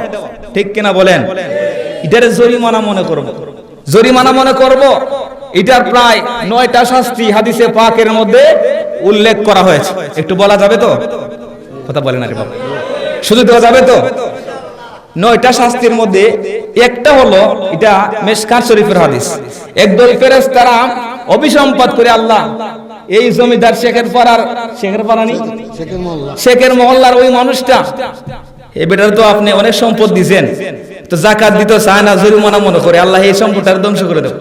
ঠিক কিনা বলেন? এটার জরিমানা মনে করব, জরিমানা মনে করব। এটার প্রায় 9টা শাস্তি হাদিসে পাকের মধ্যে উল্লেখ করা হয়েছে। একটু বলা যাবে তো? কথা বলেন আরে বাবা, শুধু দেওয়া যাবে তো? 9টা শাস্তির মধ্যে একটা হলো, এটা মিশকাত শরীফের হাদিস। একদল ফেরেশতারা অভিসম্পাত করে, আল্লাহ এই জমিদার শেখের মহল্লার ওই মানুষটা, এ বেটার তো আপনি অনেক সম্পদ দিয়েছেন, তো যাকাত দিতে চায় না, জরিমানা মনে করে, আল্লাহ এই সম্পদটা ধ্বংস করে দেব।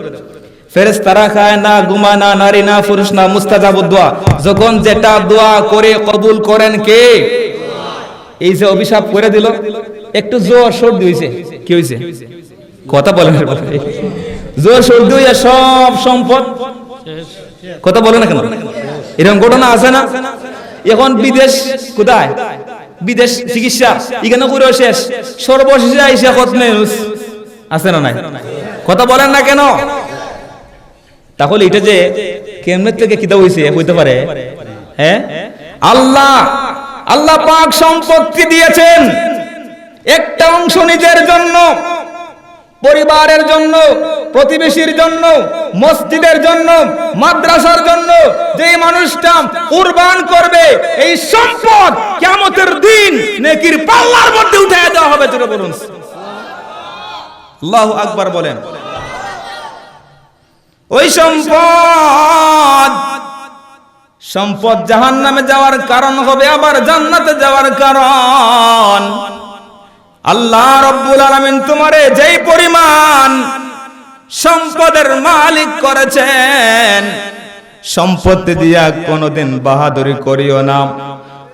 ফেরেশতারা খায় না, ঘুমায় না, নারী না, পুরুষ না, মুস্তাজাবুদ দোয়া, যখন যেটা দোয়া করে কবুল করেন কে? এই যে অভিশাপ করে দিল, একটু জোর সর্দি হইছে, কি হইছে কথা বলেন, জোর সর্দি হইয়া সব সম্পদ, কথা বলে না কেন? এরকম ঘটনা আছে না? এখন বিদেশ, কোথায় বিদেশ চিকিৎসা, এখানে করে শেষ, সর্বশেষে আইসা খতমে আছে না নাই? কথা বলেন না কেন? তাহলে এটা যে কেমনে থেকে কিতা হইছে হইতে পারে? হ্যাঁ, আল্লাহ পাক সম্পত্তি দিয়েছেন, একটা অংশ নিজের জন্য, পরিবারের জন্য, প্রতিবেশীর জন্য, মসজিদের জন্য, মাদ্রাসার জন্য। যে মানুষটা কুরবান করবে, এই সম্পদ কিয়ামতের দিন নেকির পাল্লার মধ্যে উঠিয়ে দেওয়া হবে। জোরে বলুন আল্লাহু আকবার বলেন। ওই সম্পদ জাহান্নামে যাওয়ার কারণ হবে, আবার জান্নাতে যাওয়ার কারণ। আল্লাহ রাব্বুল আলামিন তোমারে যেই পরিমাণ সম্পদের মালিক করেছেন, সম্পত্তি দিয়া কোনোদিন বাহাদুরি করিও না,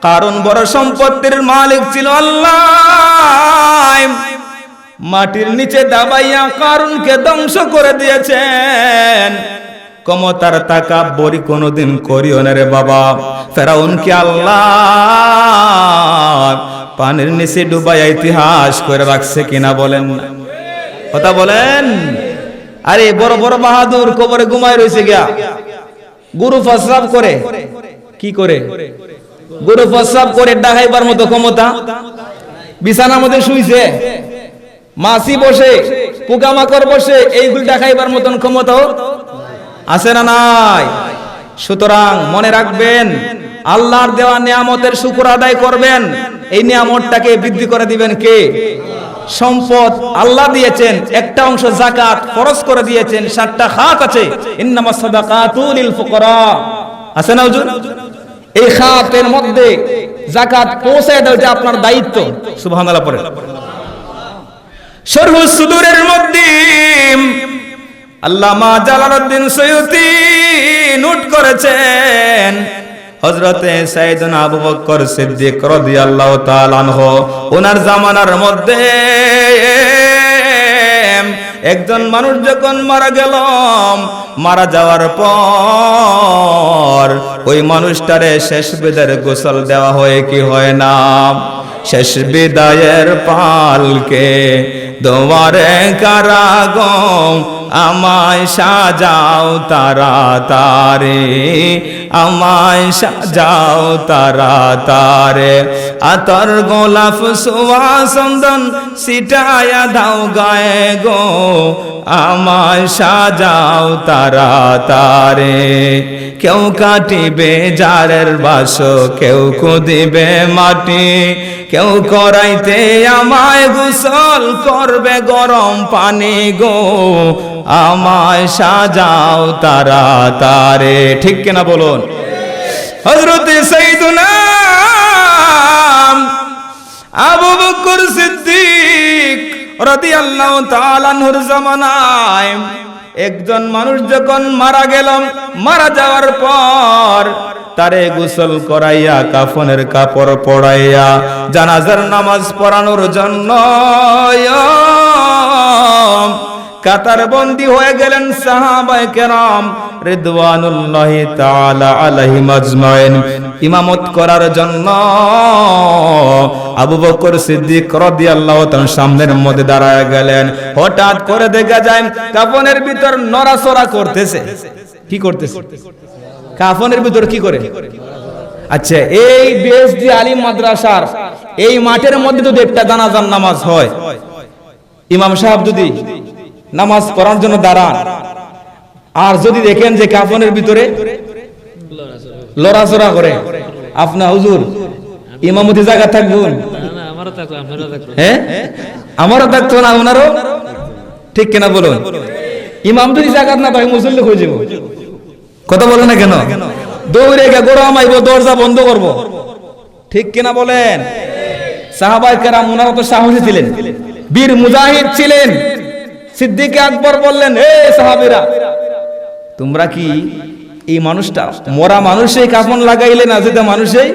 কারণ বড় সম্পত্তির মালিক ছিল আল্লাহ। মাটির নিচে দাবাইয়া কারুনকে ধ্বংস করে দিয়েছেন। ক্ষমতার তাকাব্বুরি কোনোদিন করিও না রে বাবা। ফেরাউনকে আল্লাহ পানির নিচে ডুবাইয়া ইতিহাস করে রাখছে কিনা বলেন না? কথা বলেন। আরে বড় বড় বাহাদুর কবরে ঘুমায় রয়েছে গিয়া, গুরু প্রস্রাব করে, কি করে? গুরু প্রস্রাব করে ডাকাইবার মতো ক্ষমতা। বিছানার মধ্যে শুইছে, মাছি বসে, পোকামাকড় বসে, এইগুলি দেখাইবার মতন ক্ষমতাও আছে না নাই? সুতরাং মনে রাখবেন, আল্লাহর দেওয়া নিয়ামতের শুকর আদায় করবেন। এই নিয়ামতটাকে বৃদ্ধি করে দিবেন কে? সম্পদ আল্লাহ দিয়েছেন, একটা অংশ যাকাত ফরজ করে দিয়েছেন। 7টা খাত আছে, ইন্নামাস সাদাকাতু লিল ফুকারা, আছে না হুজুর? এই খাতের মধ্যে যাকাত পৌঁছায় দেওয়া এটা আপনার দায়িত্ব। সুবহানাল্লাহ পড়ে। শরহুস সুদুরের মধ্যে আল্লামা জালালউদ্দিন সৈয়দী নোট করেছেন, হযরতে সাইয়েদনা আবু বকর সিদ্দিক রাদিয়াল্লাহু তাআলা আনহু, ওনার জামানার মধ্যে একজন মানুষ যখন মারা গেল, মারা যাওয়ার পর ওই মানুষটারে শেষ বিদায়ের গোসল দেওয়া হয় কি হয় না? শেষ বিদায়ের পালকে দোয়ারে কারাগো, আমায় সাজাও তাড়াতাড়ি, আমায় সাজাও তাড়াতাড়ি, আতর গোলাপ সোয়া চন্দন ছিটায়া দাও গায়ে গো, আমায় সাজাও তাড়াতাড়ি। কেউ কাটিবে জারের বাসো, কেউ কুদিবে মাটি, কেউ করাইতে আমায় গোসল করবে গরম পানি গো, আমায় সাজাও তাড়াতাড়ি। ঠিক কিনা বলুন? হযরতে সাইয়েদুনা আবু বকর সিদ্দিক রাদিয়াল্লাহু তাআলা আনহুর জামানায় একজন মানুষ যখন মারা গেল, মারা যাওয়ার পর তারে গোসল করাইয়া, কাফনের কাপড় পরাইয়া, জানাজার নামাজ পড়ানোর জন্য কাতার বন্দী হয়ে গেলেন সাহাবায়ে কেরাম রিদওয়ানুল্লাহি তাআলা আলাইহিম আজমাইন। ইমামত করার জন্য আবু বকর সিদ্দিক রাদিয়াল্লাহু তাআলা সামনের মধ্যে দাঁড়ায় গেলেন। হঠাৎ করে দেখা যায় কাফনের ভিতর নড়াচড়া করতেছে। কি করতেছে? কাফনের ভিতর কি করে? আচ্ছা, এই বিএসডি আলিম মাদ্রাসার এই মাঠের মধ্যে যদি একটা জানাজার নামাজ হয়, ইমাম সাহেব যদি নামাজ পড়ার জন্য দাঁড়ান, আর যদি দেখেন যে কাফনের ভিতরে লড়াচড়া করে, আপনার হুজুর ইমামতি জায়গা থাকবেন? হ্যাঁ, আমারও থাকতো না, ওনারও। ঠিক কিনা বলুন? ইমাম যদি জায়গা না পাই মুসল্লি হয়ে যাব। কথা বলে না কেন? দৌড়ে গিয়ে গোড়া মাইব, দরজা বন্ধ করব। ঠিক কিনা বলেন? সাহাবায়ে কেরাম ওনারা তো সাহসী ছিলেন, বীর মুজাহিদ ছিলেন। সিদ্দিক আকবর বললেন, হে সাহাবীরা, তোমরা কি এই মানুষটা মরা মানুষই কাফন লাগাইলে না যেটা মানুষই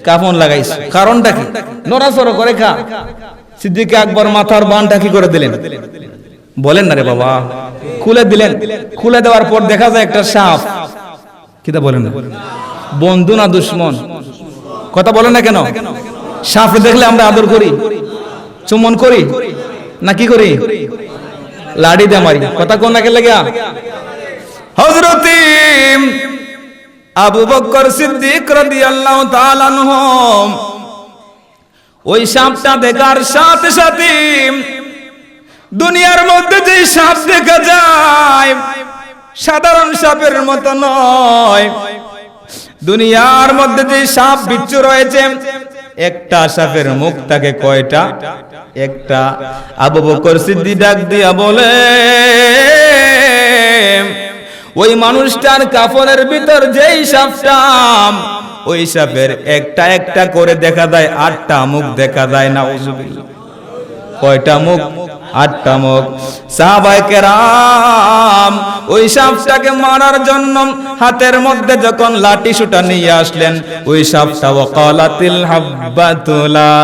কাফন লাগাইছে? কারণটা কি? নড়াচড়া করে খা। সিদ্দিক আকবর মাথার বানটা কি করে দিলেন? বলেন না রে বাবা। খুলে দিলেন। খুলে দেওয়ার পর দেখা যায় একটা সাপ। কিটা বলেন না? বন্ধু না দুশ্মন? কথা বলেন না কেন? সাপ দেখলে আমরা আদর করি, চুম্বন করি, না কি করি? লাড়ি দিয়ে মারি। কথা কোন না কে লাগা? হযরত আবু বকর সিদ্দিক রাদিয়াল্লাহু তাআলা আনহু ওই সাপটা দেখার সাথে সাথে দুনিয়ার মধ্যে যে সাপ দেখা যায় সাধারণ সাপের মতো নয়। দুনিয়ার মধ্যে যে সাপ বিচ্ছু রয়েছে, একটা সাপের মুখ থাকে কয়টা? একটা। আবু বকর সিদ্দিক ডাক দিয়া বলে, ওই মানুষটার কাফনের ভিতর যেই সাপটা, ওই সাপের একটা একটা করে দেখা যায় 8টা মুখ দেখা যায়। নাউজুবিল্লাহ। কয়টা মুখ? 8টা মুখ। সাহাবায়ে কেরাম ওই সাপটাকে মারার জন্য হাতের মধ্যে যখন লাঠি সুটা নিয়ে আসলেন, ওই সাপটা ওয়াকালাতিল হাব্বাতু লা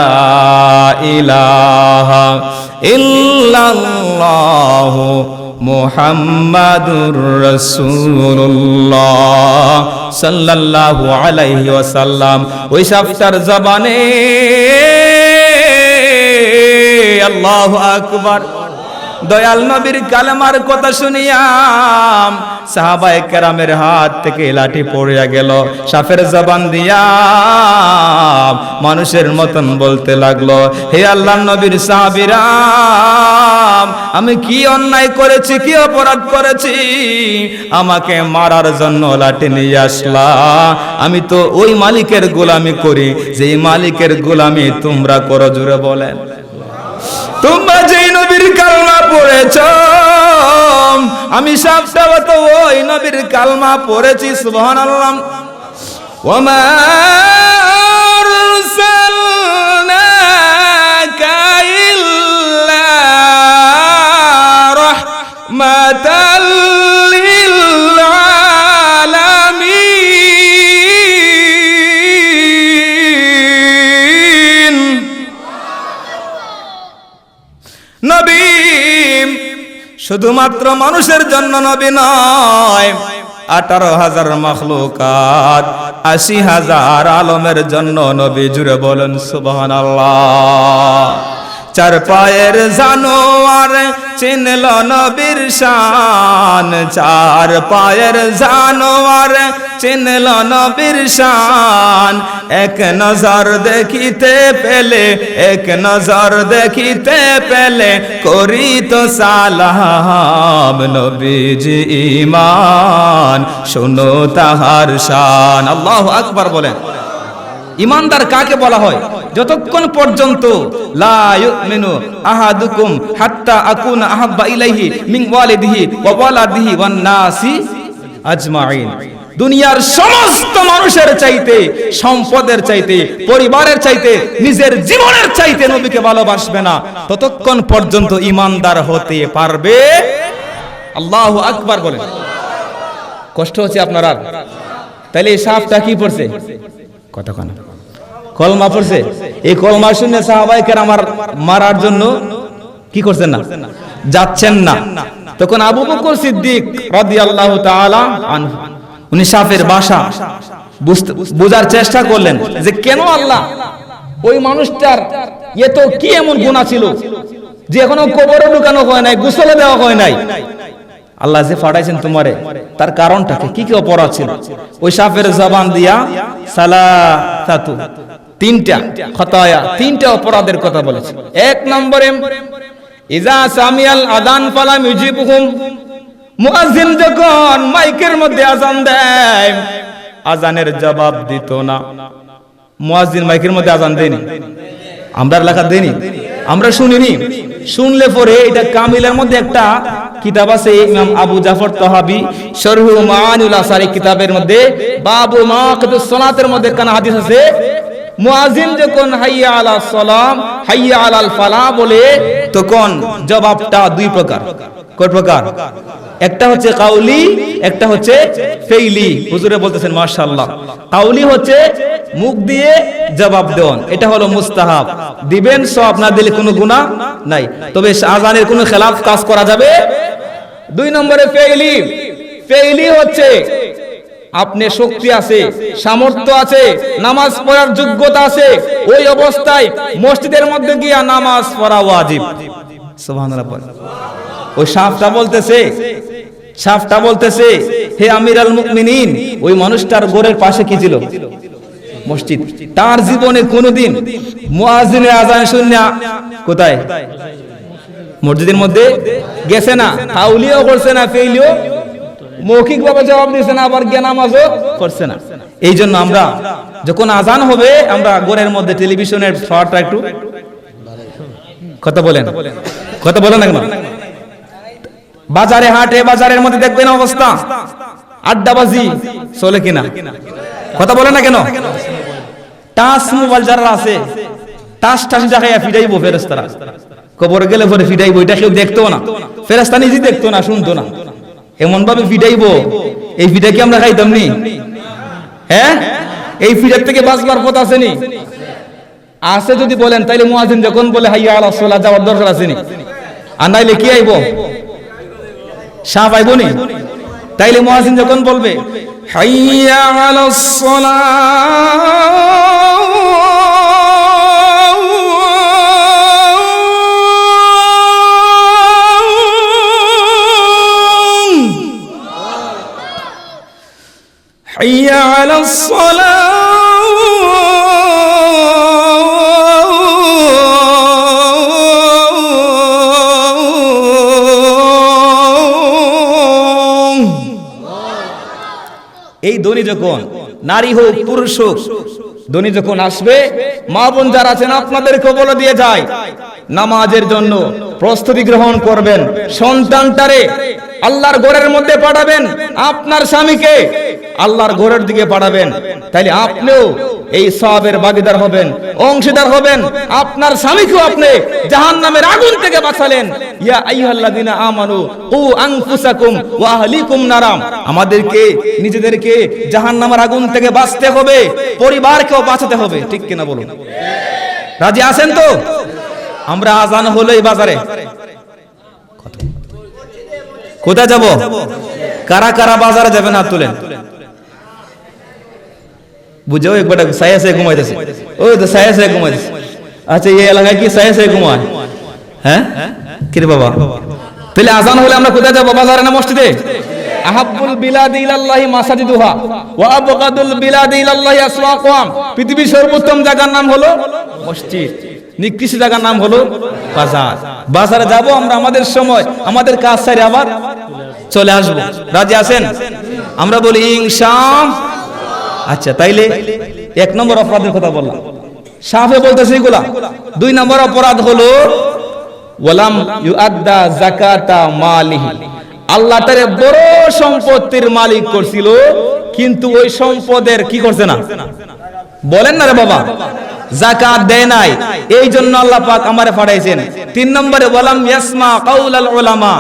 ইলাহা ইল্লাল্লাহু মুহাম্মাদুর রাসূলুল্লাহ সাল্লাল্লাহু আলাইহি ওয়াসাল্লাম। ওই সাপটার জবানে আল্লাহু আকবার, দয়াল নবীর কালেমার কথা শুনিয়া সাহাবায়ে কেরামের হাত থেকে লাঠি পড়িয়া গেল। সাপের জবান দিয়া মানুষের মতন বলতে লাগলো, হে আল্লাহর নবীর সাহাবীরা, আমি কি অন্যায় করেছি, কি অপরাধ করেছি আমাকে মারার জন্য লাঠি নিয়ে আসলা? আমি তো ওই মালিকের গোলামি করি যেই মালিকের গোলামি তোমরা করো। জোরে বলেন। তোমরা যেই নবীর কালমা পড়েছ, আমি সাপটাও তো ওই নবীর কালমা পড়েছি। সুবহানাল্লাহ। ওয়ামা আরসালনাকা ইল্লা রাহমাতাল লিল আলামিন। নবী শুধুমাত্র মানুষের জন্য নবী নয়, 18,000 মাখলুকাত 80,000 আলমের জন্য নবী। জুড়ে বলেন সুবহানাল্লাহ। 4 পায়ের জানোয়ার চিনল নবীর শান, 4 পায়ের জানোয়ার চিনল নবীর শান। এক নজর দেখিতে পেলে, এক নজর দেখিতে পেলে করি তো সালাম। নবীজি ঈমান শুনো তাহার শান। আল্লাহু আকবার বলেন। ইমানদার কাকে বলা হয়? যতক্ষণ পর্যন্ত লা ইউমিনু আহাদুকুম হাত্তা আকুনা আহাব্বা ইলাইহি মিন ওয়ালিদিহি ওয়া ওয়ালাদিহি ওয়ান নাসি আজমাইন। দুনিয়ার সমস্ত মানুষের চাইতে, সম্পদের চাইতে, পরিবারের চাইতে, নিজের জীবনের চাইতে নবীকে ভালোবাসবে না, ততক্ষণ পর্যন্ত ইমানদার হতে পারবে। আল্লাহু আকবার বলেন। কষ্ট হচ্ছে আপনার? তাহলে এই সাপটা কি পড়ছে? কতক্ষণ কলমা পড়ছে। এই কলমা শুনে সাহাবায়ে কেরাম মারার জন্য কি করছেন না? যাচ্ছেন না। তখন আবু বকর সিদ্দিক রাদিয়াল্লাহু তাআলা আনহু উনি সাপের ভাষা বোঝার চেষ্টা করলেন যে কেন আল্লাহ ওই মানুষটার এত কি এমন গুনাহ ছিল যে এখনো কবরে ঢুকানো হয় নাই, গোসলে দেওয়া হয় নাই। আল্লাহ যে পাঠাইছেন তোমারে, তার কারণটা কি কি অপরাধ ছিল? ওই সাপের জবান দিয়া সালাসাতু, 3টা খতায়া, 3টা অপরাধের কথা বলেছে। 1 নম্বরে ইজা সামিয়াল আযান ফালাম ইউজিবুহুম, মুয়াজ্জিন যখন মাইকের মধ্যে আযান দেয়, আযানের জবাব দিত না। মুয়াজ্জিন মাইকের মধ্যে আযান দেয়নি, আমরা এলাকা দেয়নি, আমরা শুনিনি। শুনলে পরে এটা কামিলের মধ্যে একটা কিতাব আছে ইমাম আবু জাফর তাহাবি শরহু মাআনিল আসারি কিতাবের মধ্যে বাবু মাওয়াকিতুস সালাতের মধ্যে কোন হাদিস আছে, মুয়াজ্জিন যখন হাইয়া আলাস সালাম হাইয়া আলাল ফালাহ বলে তখন জবাবটা দুই প্রকার। কয় প্রকার? একটা হচ্ছে কাউলি, একটা হচ্ছে ফেইলি। হুজুরে বলতেছেন মাশাআল্লাহ। কাউলি হচ্ছে মুখ দিয়ে জবাব দেন, এটা হলো মুস্তাহাব, দিবেন সব, না দিলে কোনো গুনাহ নাই, তবে আযানের কোনো খেলাফ কাজ করা যাবে। দুই নম্বরে ফেইলি। ফেইলি হচ্ছে আপনি শক্তি আছে, সামর্থ্য আছে, নামাজ পড়ার যোগ্যতা আছে, ওই অবস্থায় মসজিদের মধ্যে গিয়া নামাজ পড়া ওয়াজিব। সুবহানাল্লাহ। ওই সাফটা বলতেছে হে আমিরাল মুমিনিন, ওই মানুষটার ঘরের পাশে কি ছিল? মসজিদ। তার জীবনে কোনোদিন মুয়াজ্জিনের আযান শুনে কোথায়? মসজিদের মধ্যে গেছে না, কাউলিও করছে না, ফেইলিও মৌখিক ভাবে জবাব দিয়েছে না, আবার গিয়ে নামাজও করছে না। এই জন্য আমরা যখন আযান হবে আমরা ঘরের মধ্যে টেলিভিশনের পাওয়ারটা একটু কথা বলেন না কেন? বাজারে হাটে বাজারের মধ্যে দেখবেন অবস্থা, আড্ডাবাজি চলে কিনা, কথা বলে না কেন? টাচ মোবাইল যারা আছে টাচ জায়গায় ফিরাইবো ফেরেশতারা, কবরে গেলে পরে ফিরাইবো, এটা কেউ দেখতো না, ফেরেশতা নিজে দেখতো না, শুনতো না, এমন ভাবে ফিরাইবো। এই ফিটা কি আমরা খাইতাম নি? হ্যাঁ, এই ফিটার থেকে বাঁচবার পথ আছে নি? আছে যদি বলেন, তাইলে মুয়াজ্জিন যখন বলে হাইয়া আলাস সালাহ যাওয়ার দরকার আছে নি? আর নাইলে কি আইবো? সাপ আইবো নি? তাইলে মুয়াজ্জিন যখন বলবে হাইয়া আলাস সালাহ, হাইয়া আলাস সালাহ, এই ধ্বনি যখন নারী হোক পুরুষ হোক ধ্বনি যখন আসবে, মা বোন যারা আছেন আপনাদেরকে বলে দিয়ে যায় নামাজের জন্য প্রস্তুতি গ্রহণ করবেন, সন্তানটারে আল্লাহর ঘরের মধ্যে পাঠাবেন, আপনার স্বামীকে আল্লাহর ঘরের দিকে পাঠাবেন, তাইলে আপনিও এই সওয়াবের ভাগীদার হবেন, অংশীদার হবেন। আপনার স্বামীকেও আপনি জাহান্নামের আগুন থেকে বাঁচালেন। ইয়া আইয়ুহাল্লাযিনা আমানু কু আনফুসাকুম ওয়া আহলিকুম নারাম। আমাদেরকে নিজেদেরকে জাহান্নামের আগুন থেকে বাঁচতে হবে, পরিবারকেও বাঁচাতে হবে, ঠিক কিনা বলুন? রাজি আছেন তো? আমরা আজান হলেই বাজারে কোথায় যাব? কারা কারা বাজারে যাবেন হাত তুলেন। বুঝো একবার সায়া সায়া ঘুমাইতেছে, ওই তো সায়া সায়া ঘুমাইতেছে। আচ্ছা, এই এলাকায় কি সায়া সায়া ঘুমায়? হ্যাঁ কিরে বাবা, তাহলে আজান হলে আমরা কোথায় যাব? বাজারে না মসজিদে? আহাব্বুল বিলাদি ইলাল্লাহি মাসাজিদুহা ওয়া আবগাদুল বিলাদি ইলাল্লাহি আসওয়াকুহা। পৃথিবীর সর্বোত্তম জায়গার নাম হলো মসজিদ, নিকৃষ্ট জায়গার নাম হলো বাজার। বাজারে যাব আমরা, আমাদের সময় আমাদের কাজ সারি আবার চলে আসবো। রাজি আছেন? আমরা বলি ইনশাআল্লাহ। আচ্ছা, তাইলে এক নম্বর অপরাধের কথা বললাম, সাফে বলতেছে এগুলা। দুই নম্বর অপরাধ হলো ওয়ালাম ইউআদ্দা যাকাতা মালিহি। আল্লাহ তারে বড় সম্পত্তির মালিক করছিল, কিন্তু ওই সম্পদের কি করছে না? বলেন না রে বাবা, যাকাত দেয় নাই। এই জন্য আল্লাহ পাক আমারে পাঠাইছেন। তিন নম্বরে ওয়ালাম ইয়াসমা কাউলাল উলামা।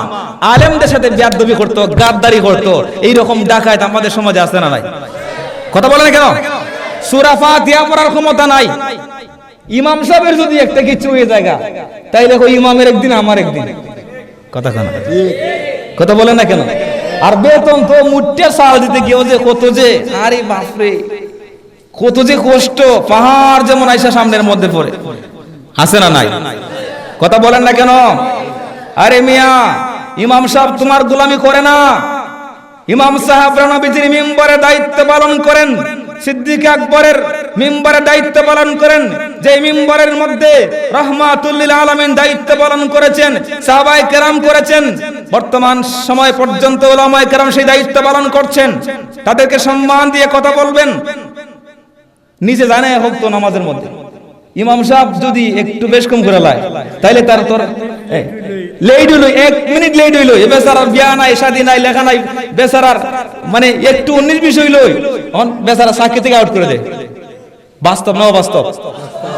আলেমদের সাথে বেয়াদবি করতো, গাদ্দারি করতো, এইরকম ডাকাত আমাদের সমাজে আছে না নাই? কথা বলে না কেন? সূরা ফাতিহা পড়ার ক্ষমতা নাই। ইমাম সাহেবের যদি একটা কিছু হয়ে যায়, তাইলে ওই ইমামের একদিন আমার একদিন, কথা কেন? কথা বলে না কেন? আর বেতন তো মুট্টে সাল দিতে গিয়ে যে কত যে, আরে বাপরে, কত যে কষ্ট, পাহাড় যেমন আইসা সামনের মধ্যে পড়ে, আছে না নাই? কথা বলেন না কেন? আরে মিয়া, ইমাম সাহেব তোমার গোলামি করে না। ইমাম সাহেবরা নবীজির মিম্বরে দায়িত্ব পালন করেন, সিদ্দিক আকবরের মিম্বরে দায়িত্ব পালন করেন, যে মিম্বরের মধ্যে রাহমাতুল লিল আলামিন দায়িত্ব পালন করেছেন, সাহাবায়ে কেরাম করেছেন, বর্তমান সময় পর্যন্ত উলামায়ে কেরাম সেই দায়িত্ব পালন করছেন। তাদেরকে সম্মান দিয়ে কথা বলবেন। নিজে জানে হোক তো নামাজের মধ্যে ইমাম সাহেব যদি একটু বেশ কম করে লায়, তাইলে তার তোর লেট হইলো, 1 মিনিট লেট হইলো, এ বেচারার বিয়া নাই, শাদী নাই, লেখা নাই, বেচারার মানে একটু 19-20 হইলো, বেচারা চাকরি থেকে আউট করে দেয়। বাস্তব না অবাস্তব?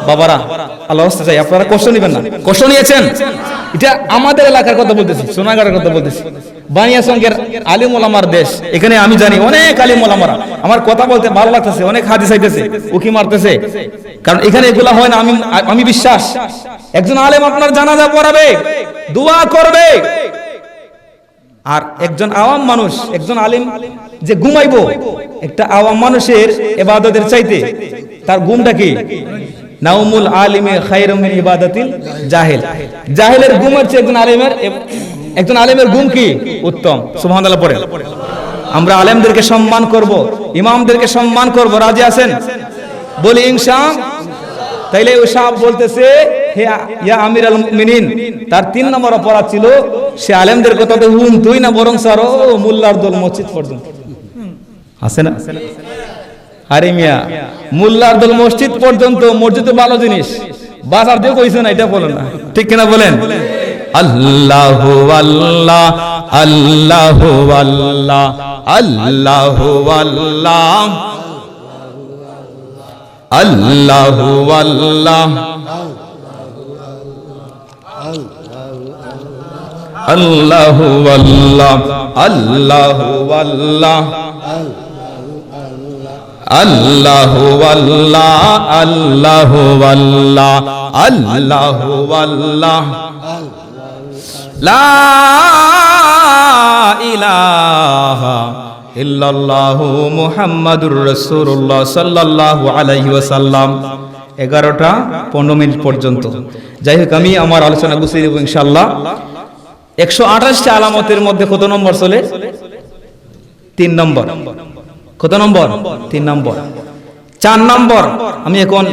বাবারা, আল্লাহ চাই আপনারা কষ্ট নেবেন না। কষ্ট নিয়েছেন? এটা আমাদের এলাকার কথা বলতেছি, সোনাগাড়ের কথা বলতেছি। বানিয়াচংয়ের আলিম ওলামার দেশ। এখানে আমি জানি অনেক আলিম ওলামারা, আমার কথা বলতে ভালো লাগতেছে, অনেক হাদিস আইতেছে, উকি মারতেছে, কারণ এখানে এগুলা হয় না। আমি বিশ্বাস একজন আলেম আপনার জানাজা পড়াবে, দোয়া করবে, আর একজন আওয়াম মানুষ, একজন আলিম যে ঘুমাইবো, একটা আওয়াম মানুষের ইবাদতের চাইতে তার ঘুমটা কি? নাউমুল আলিমে খায়রুম মিন ইবাদাতিল জাহিল। জাহিলের ঘুমের চেয়ে একজন আলেমের ঘুম কি উত্তম। সুবহানাল্লাহ পড়ে। আমরা আলেমদেরকে সম্মান করব, ইমামদেরকে সম্মান করব, রাজি আছেন? বলি ইনশাআল্লাহ। তাইলে ওই সাহেব বলতেছে, হে ইয়া আমিরুল মুমিনিন, তার 3 নম্বর অপরাধ ছিল সে আলেমদের কথা তো তুই না, বরং স্যার ও মোল্লার দল মসজিদ পর্যন্ত আছে না? আরে মিয়া, মোল্লার দল মসজিদ পর্যন্ত, মসজিদ ভালো জিনিস, বাজার দিয়ে কইছে না, এটা বলেন না, ঠিক কিনা বলেন? আল্লাহু আল্লাহ, আল্লাহু আল্লাহ, আল্লাহু আল্লাহ, আল্লাহু আল্লাহ, আল্লাহু আল্লাহ, আল্লাহু আল্লাহ, আল্লাহু আল্লাহ, আল্লাহু আল্লাহ, আল্লাহু আল্লাহ, লা ইলাহা ইল্লাল্লাহু মুহাম্মাদুর রাসূলুল্লাহ সাল্লাল্লাহু আলাইহি ওয়াসাল্লাম। 11টা 15 মিনিট পর্যন্ত। যাই হোক, আমি আমার আলোচনা গুছিয়ে দেব ইনশাআল্লাহ। 128টা আলামতের মধ্যে কত নম্বর চলে? 3 নম্বর। কত নম্বর? 3 নম্বর। 4 নম্বর আমি এখন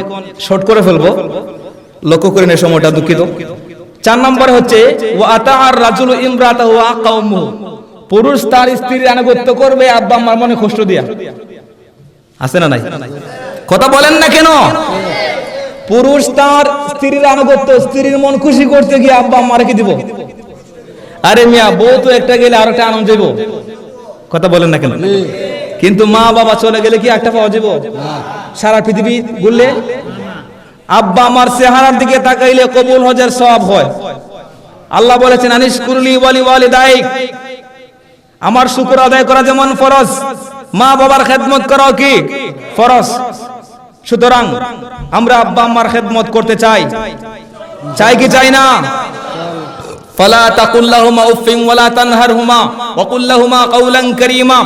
শর্ট করে ফেলবো, লক্ষ্য করে নে সময়টা, দুঃখিত। 4 নম্বরে হচ্ছে ওয়া আতাআর রাজুলু ইমরাতাহু ওয়া কাওমুহু, পুরুষ তার স্ত্রীর আনুগত্য করবে আব্বা আম্মার মনে কষ্ট দিয়া। আছে না নাই? কথা বলেন না কেন? পুরুষ তার স্ত্রীর আনুগত্য, স্ত্রীর মন খুশি করতে গিয়ে আব্বা আম্মা রেখে দিব। আরে মিয়া, বউ তো একটা গেলে আরেকটা আনন্দ যাইব। কথা বলেন না কেন? কিন্তু মা বাবা চলে গেলে কি একটা পাওয়া যাবে? সারা পৃথিবী ঘুরলে আব্বা আমার চেহারার দিকে তাকাইলে কবুল হজের সওয়াব হয়। আল্লাহ বলেছেন, আনিশকুরলি ওয়ালি ওয়ালিদাইক, আমার শুকর আদায় করা যেমন ফরজ, মা বাবার খেদমত করাও কি ফরজ। সুতরাং আমরা আব্বা আম্মার খেদমত করতে চাই, চাই কি চাই না? ফালা তাকুল লাহুমা উফিন ওয়ালা তানহারহুমা ওয়া কুল লাহুমা কাওলান কারীমা,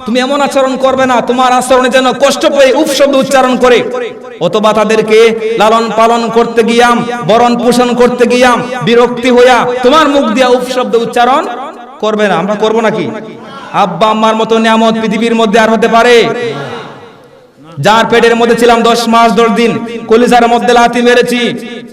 তুমি এমন আচরণ করবে না তোমার আচরণে যেন কষ্ট পেয়ে উফ শব্দ উচ্চারণ করে, অথবা তাদেরকে লালন পালন করতে গিয়াম, বরণ পোষণ করতে গিয়াম বিরক্তি হইয়া তোমার মুখ দিয়া উফ শব্দ উচ্চারণ করবে না। আমরা করব নাকি? আব্বা আম্মার মতো নিয়ামত পৃথিবীর মধ্যে আর হতে পারে? যার পেটের মধ্যে ছিলাম 10 মাস 10 দিন, কলিজার মধ্যে লাথি মেরেছি,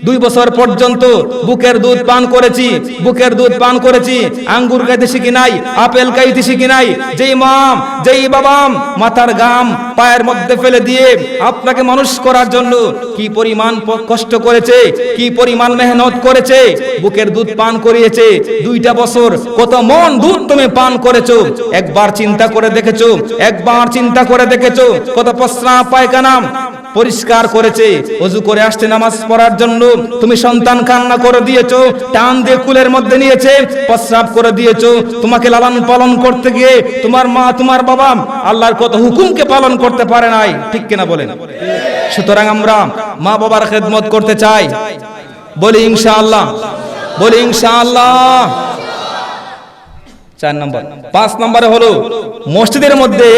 2 বছর পর্যন্ত বুকের দুধ পান করেছি, বুকের দুধ পান করেছি, আঙ্গুর খাইতে শিখি নাই, আপেল খাইতে শিখি নাই। যেই মাম, যেই বাবাম মাথার গাম পায়ের মধ্যে ফেলে দিয়ে আপনাকে মানুষ করার জন্য কি পরিমাণ কষ্ট করেছে, কি পরিমাণ মেহনত করেছে, বুকের দুধ পান করিয়েছে 2টা বছর, কত মন দুধ তুমি পান করেছো, একবার চিন্তা করে দেখেছো? একবার চিন্তা করে দেখেছো কত প্রশ্ন পায়খানা পরিষ্কার করেছে? ওযু করে আসতে নামাজ পড়ার জন্য তুমি সন্তান কান্না করে দিয়েছো, টান দিয়ে কুলের মধ্যে নিয়েছে, প্রস্রাব করে দিয়েছো। তোমাকে লালন পালন করতে গিয়ে তোমার মা, তোমার বাবা আল্লাহর কত হুকুমকে পালন করতে পারে নাই, ঠিক কিনা বলেন? সুতরাং আমরা মা বাবার খেদমত করতে চাই, বলি ইনশাআল্লাহ, বলি ইনশাআল্লাহ। 4 নম্বর। 5 নম্বরে হলো মসজিদের মধ্যে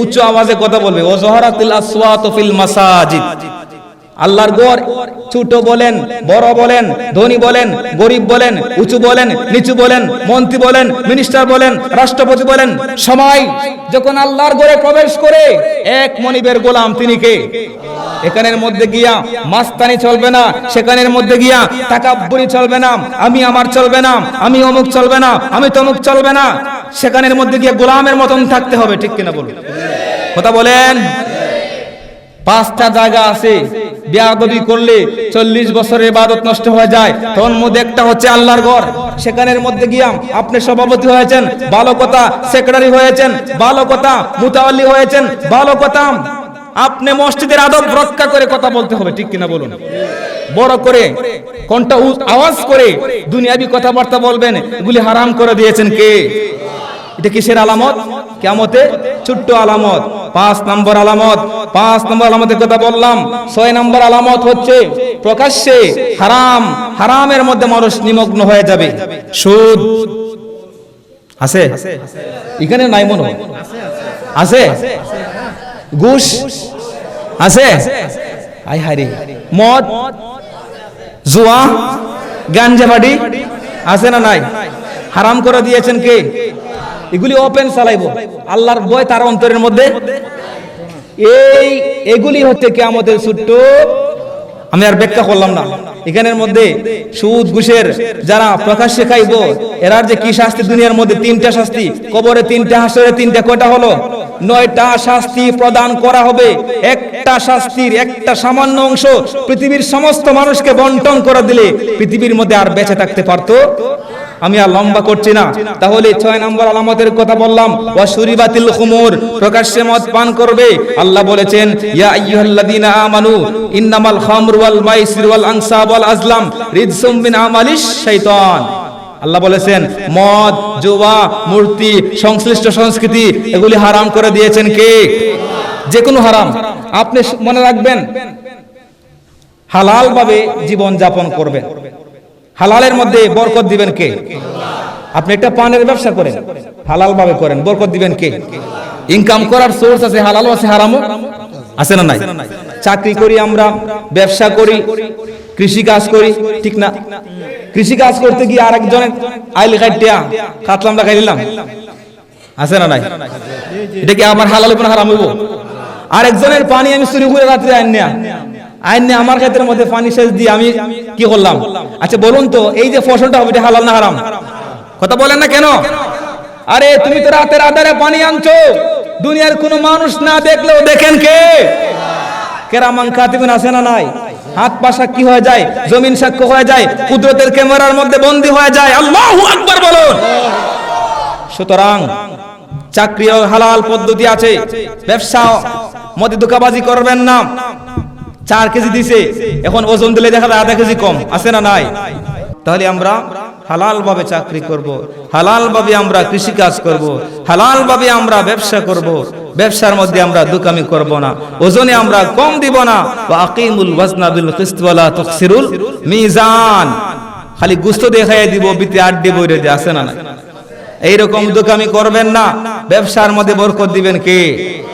উচ্চ আওয়াজে কথা বলবে। ওয়াজহারাতিল আসওয়াতু ফিল মাসাজিদ, আল্লাহর ঘর ছোট বলেন, বড় বলেন, ধনী বলেন, গরিব বলেন, উঁচু বলেন, নিচু বলেন, মন্ত্রী বলেন, মিনিস্টার বলেন, রাষ্ট্রপতি বলেন, সবাই যখন আল্লাহর ঘরে প্রবেশ করে এক মনিবের গোলাম, তিনি কে? এখানের মধ্যে গিয়া মাস্তানি চলবে না, সেখানের মধ্যে গিয়া তাকাব্বুরি চলবে না, আমি আমার চলবে না, আমি অমুক চলবে না, আমি তমুক চলবে না। সেখানের মধ্যে গিয়া গোলামের মতন থাকতে হবে, ঠিক কিনা বলুন? কথা বলেন। 5টা জায়গা আছে বেয়াদবি করলে 40 বছরের ইবাদত নষ্ট হয়ে যায়, তোর মধ্যে একটা হচ্ছে আল্লাহর ঘর। সেখানের মধ্যে গিয়া আপনি সভাপতি হয়েছেন, ভালো কথা, সেক্রেটারি হয়েছেন, ভালো কথা, মুতাওয়াল্লি হয়েছেন, ভালো কথা। আপনি মসজিদের আদব রক্ষা করে কথা বলতে হবে, ঠিক কিনা বলুন? বড় করে কোনটা আওয়াজ করে দুনিয়াবি কথাবার্তা বলবেন, এগুলি হারাম করে দিয়েছেন কে? এটা কিসের আলামত? কিয়ামতে ছোট্ট আলামত। 5 নম্বর আলামত, 5 নম্বর আলামতের কথা বললাম। 6 নম্বর আলামত হচ্ছে প্রকাশ্যে হারামের মধ্যে মানুষ নিমগ্ন হয়ে যাবে। সুদ আছে এখানে? নাই মনে হয় আছে। ঘুষ আছে? আই হারি। মদ, জুয়া, গাঞ্জা বাড়ি আছে না নাই? হারাম করে দিয়েছেন কে? এগুলি ওপেন চালাইব। আল্লাহর ভয় তার অন্তরের মধ্যে। এগুলি হচ্ছে কিয়ামতের ছোট্ট। আমি আর ব্যাখ্যা করলাম না। এখানের মধ্যে সুদ ঘুষের যারা প্রকাশ্যে খাইব, এরার যে কি শাস্তি দুনিয়ার মধ্যে? 3টা শাস্তি, কবরে 3টা, হাসরে 3টা। কয়টা হলো? 9টা শাস্তি প্রদান করা হবে। একটা শাস্তির একটা সামান্য অংশ পৃথিবীর সমস্ত মানুষকে বন্টন করে দিলে পৃথিবীর মধ্যে আর বেঁচে থাকতে পারতো? আমি আর লম্বা করছি না। তাহলে 6 নম্বর আলামতের কথা বললাম, ওয়াশুরিবাতিল খুমুর, প্রকাশ্যে মদ পান করবে। আল্লাহ বলেছেন, ইয়া আইয়ুহাল্লাযীনা আমানু ইন্নামাল খামরু ওয়াল মাইসিরু ওয়াল আনসাবু ওয়াল আজলাম রিজসুম মিন আমালিশ শাইতান। আল্লাহ বলেছেন মদ, জুয়া, মূর্তি, সংশ্লিষ্ট সংস্কৃতি এগুলি হারাম করে দিয়েছেন কে? যে কোনো হারাম। আপনি মনে রাখবেন, হালাল ভাবে জীবন যাপন করবেন, হালালের মধ্যে বরকত দিবেন কে? আপনি একটা পানের ব্যবসা করেন, হালাল ভাবে করেন, বরকত দিবেন কে? ইনকাম করার সোর্স আছে, হালালও আছে, হারামও আছে না নাই? চাকরি করি আমরা, ব্যবসা করি, কৃষি কাজ করি, ঠিক না? কৃষি কাজ করতে গিয়ে আরেকজনের আইল কাটিয়া কাটলাম, লাগাই দিলাম, আছে না নাই? এটা কি আমার হালাল উপর হারাম হইব? আরেকজনের পানি আমি চুরি করে রাত্রে আইন আমার ক্ষেত্রের মধ্যে পানি সেচ দিয়ে আমি কি করলাম? আচ্ছা বলুন তো, এই যে ফসলটা হবে, এটা হালাল না হারাম? কথা বলেন না কেন? আরে তুমি তো রাতের আধারে পানি আনছো, দুনিয়ার কোনো মানুষ না দেখলেও দেখেন কে? কেরামান কাতিবিন আছে না নাই? হাত পা সাক্ষী হয়ে যায়, জমিন সাক্ষ্য হয়ে যায়, কুদরতের ক্যামেরার মধ্যে বন্দী হয়ে যায়। আল্লাহু আকবার বলুন। সুতরাং চাকরিও হালাল পদ্ধতি আছে, ব্যবসা মধ্যে ধোঁকাবাজি করবেন না। 4 কেজি দিছে, এখন ওজন দিলে দেখা যায় আধা কেজি কম, আছে না নাই? তাহলে আমরা হালাল ভাবে চাকরি করব, হালাল ভাবে আমরা কৃষি কাজ করব, হালাল ভাবে আমরা ব্যবসা করব, ব্যবসার মধ্যে আমরা দুকামি করব না, ওজনে আমরা কম দিব না। ওয়া আকিমুল ওয়াজনা বিল কিসত ওয়া লা তুখসিরুল মিজান। খালি গোশত দেখায় দিব, ভিতরে আড্ডি বইরে দিয়ে, আছে না নাই? এইরকম দুকামি করবেন না। ব্যবসার মধ্যে বরকত দিবেন কে?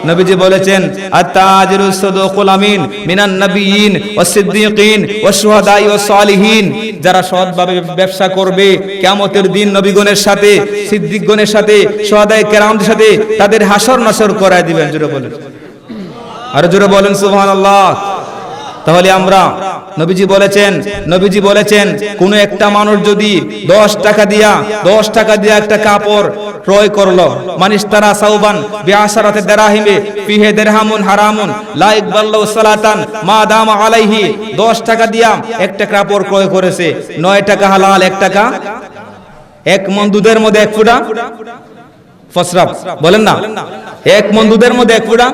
নবীজি বলেছেন, আত-তাজিরু সাদুকুল আমিন মিনান নাবিয়িন ওয়াস সিদ্দিকিন ওয়াশ শুহাদাই ওয়াস সালিহিন। যারা সৎভাবে ব্যবসা করবে, কিয়ামতের দিন নবীগণের সাথে, সিদ্দিকগণের সাথে, শুহাদায়ে কেরামদের সাথে তাদের হাসর নাসর করায় দিবেন। জোরে বলেন, আর জোরে বলেন সুবহানাল্লাহ। তাহলে আমরা নবীজি বলেছেন কোন একটা মানুষ যদি 10 টাকা দিয়া একটা কাপড় ক্রয় করলো, মানিস্তারা সাউবান বিআশারাতে দিরহামে ফিহে দিরহামুন হারামুন লা ইকবালু সালাতান মা দামা আলাইহি। 10 টাকা দিয়া একটা কাপড় ক্রয় করেছে, 9 টাকা হালাল, 1 টাকা। 1 মণ দুধের মধ্যে 1 ফুটা ফসরাব, বলেন না? 1 মণ দুধের মধ্যে 1 ফুটা,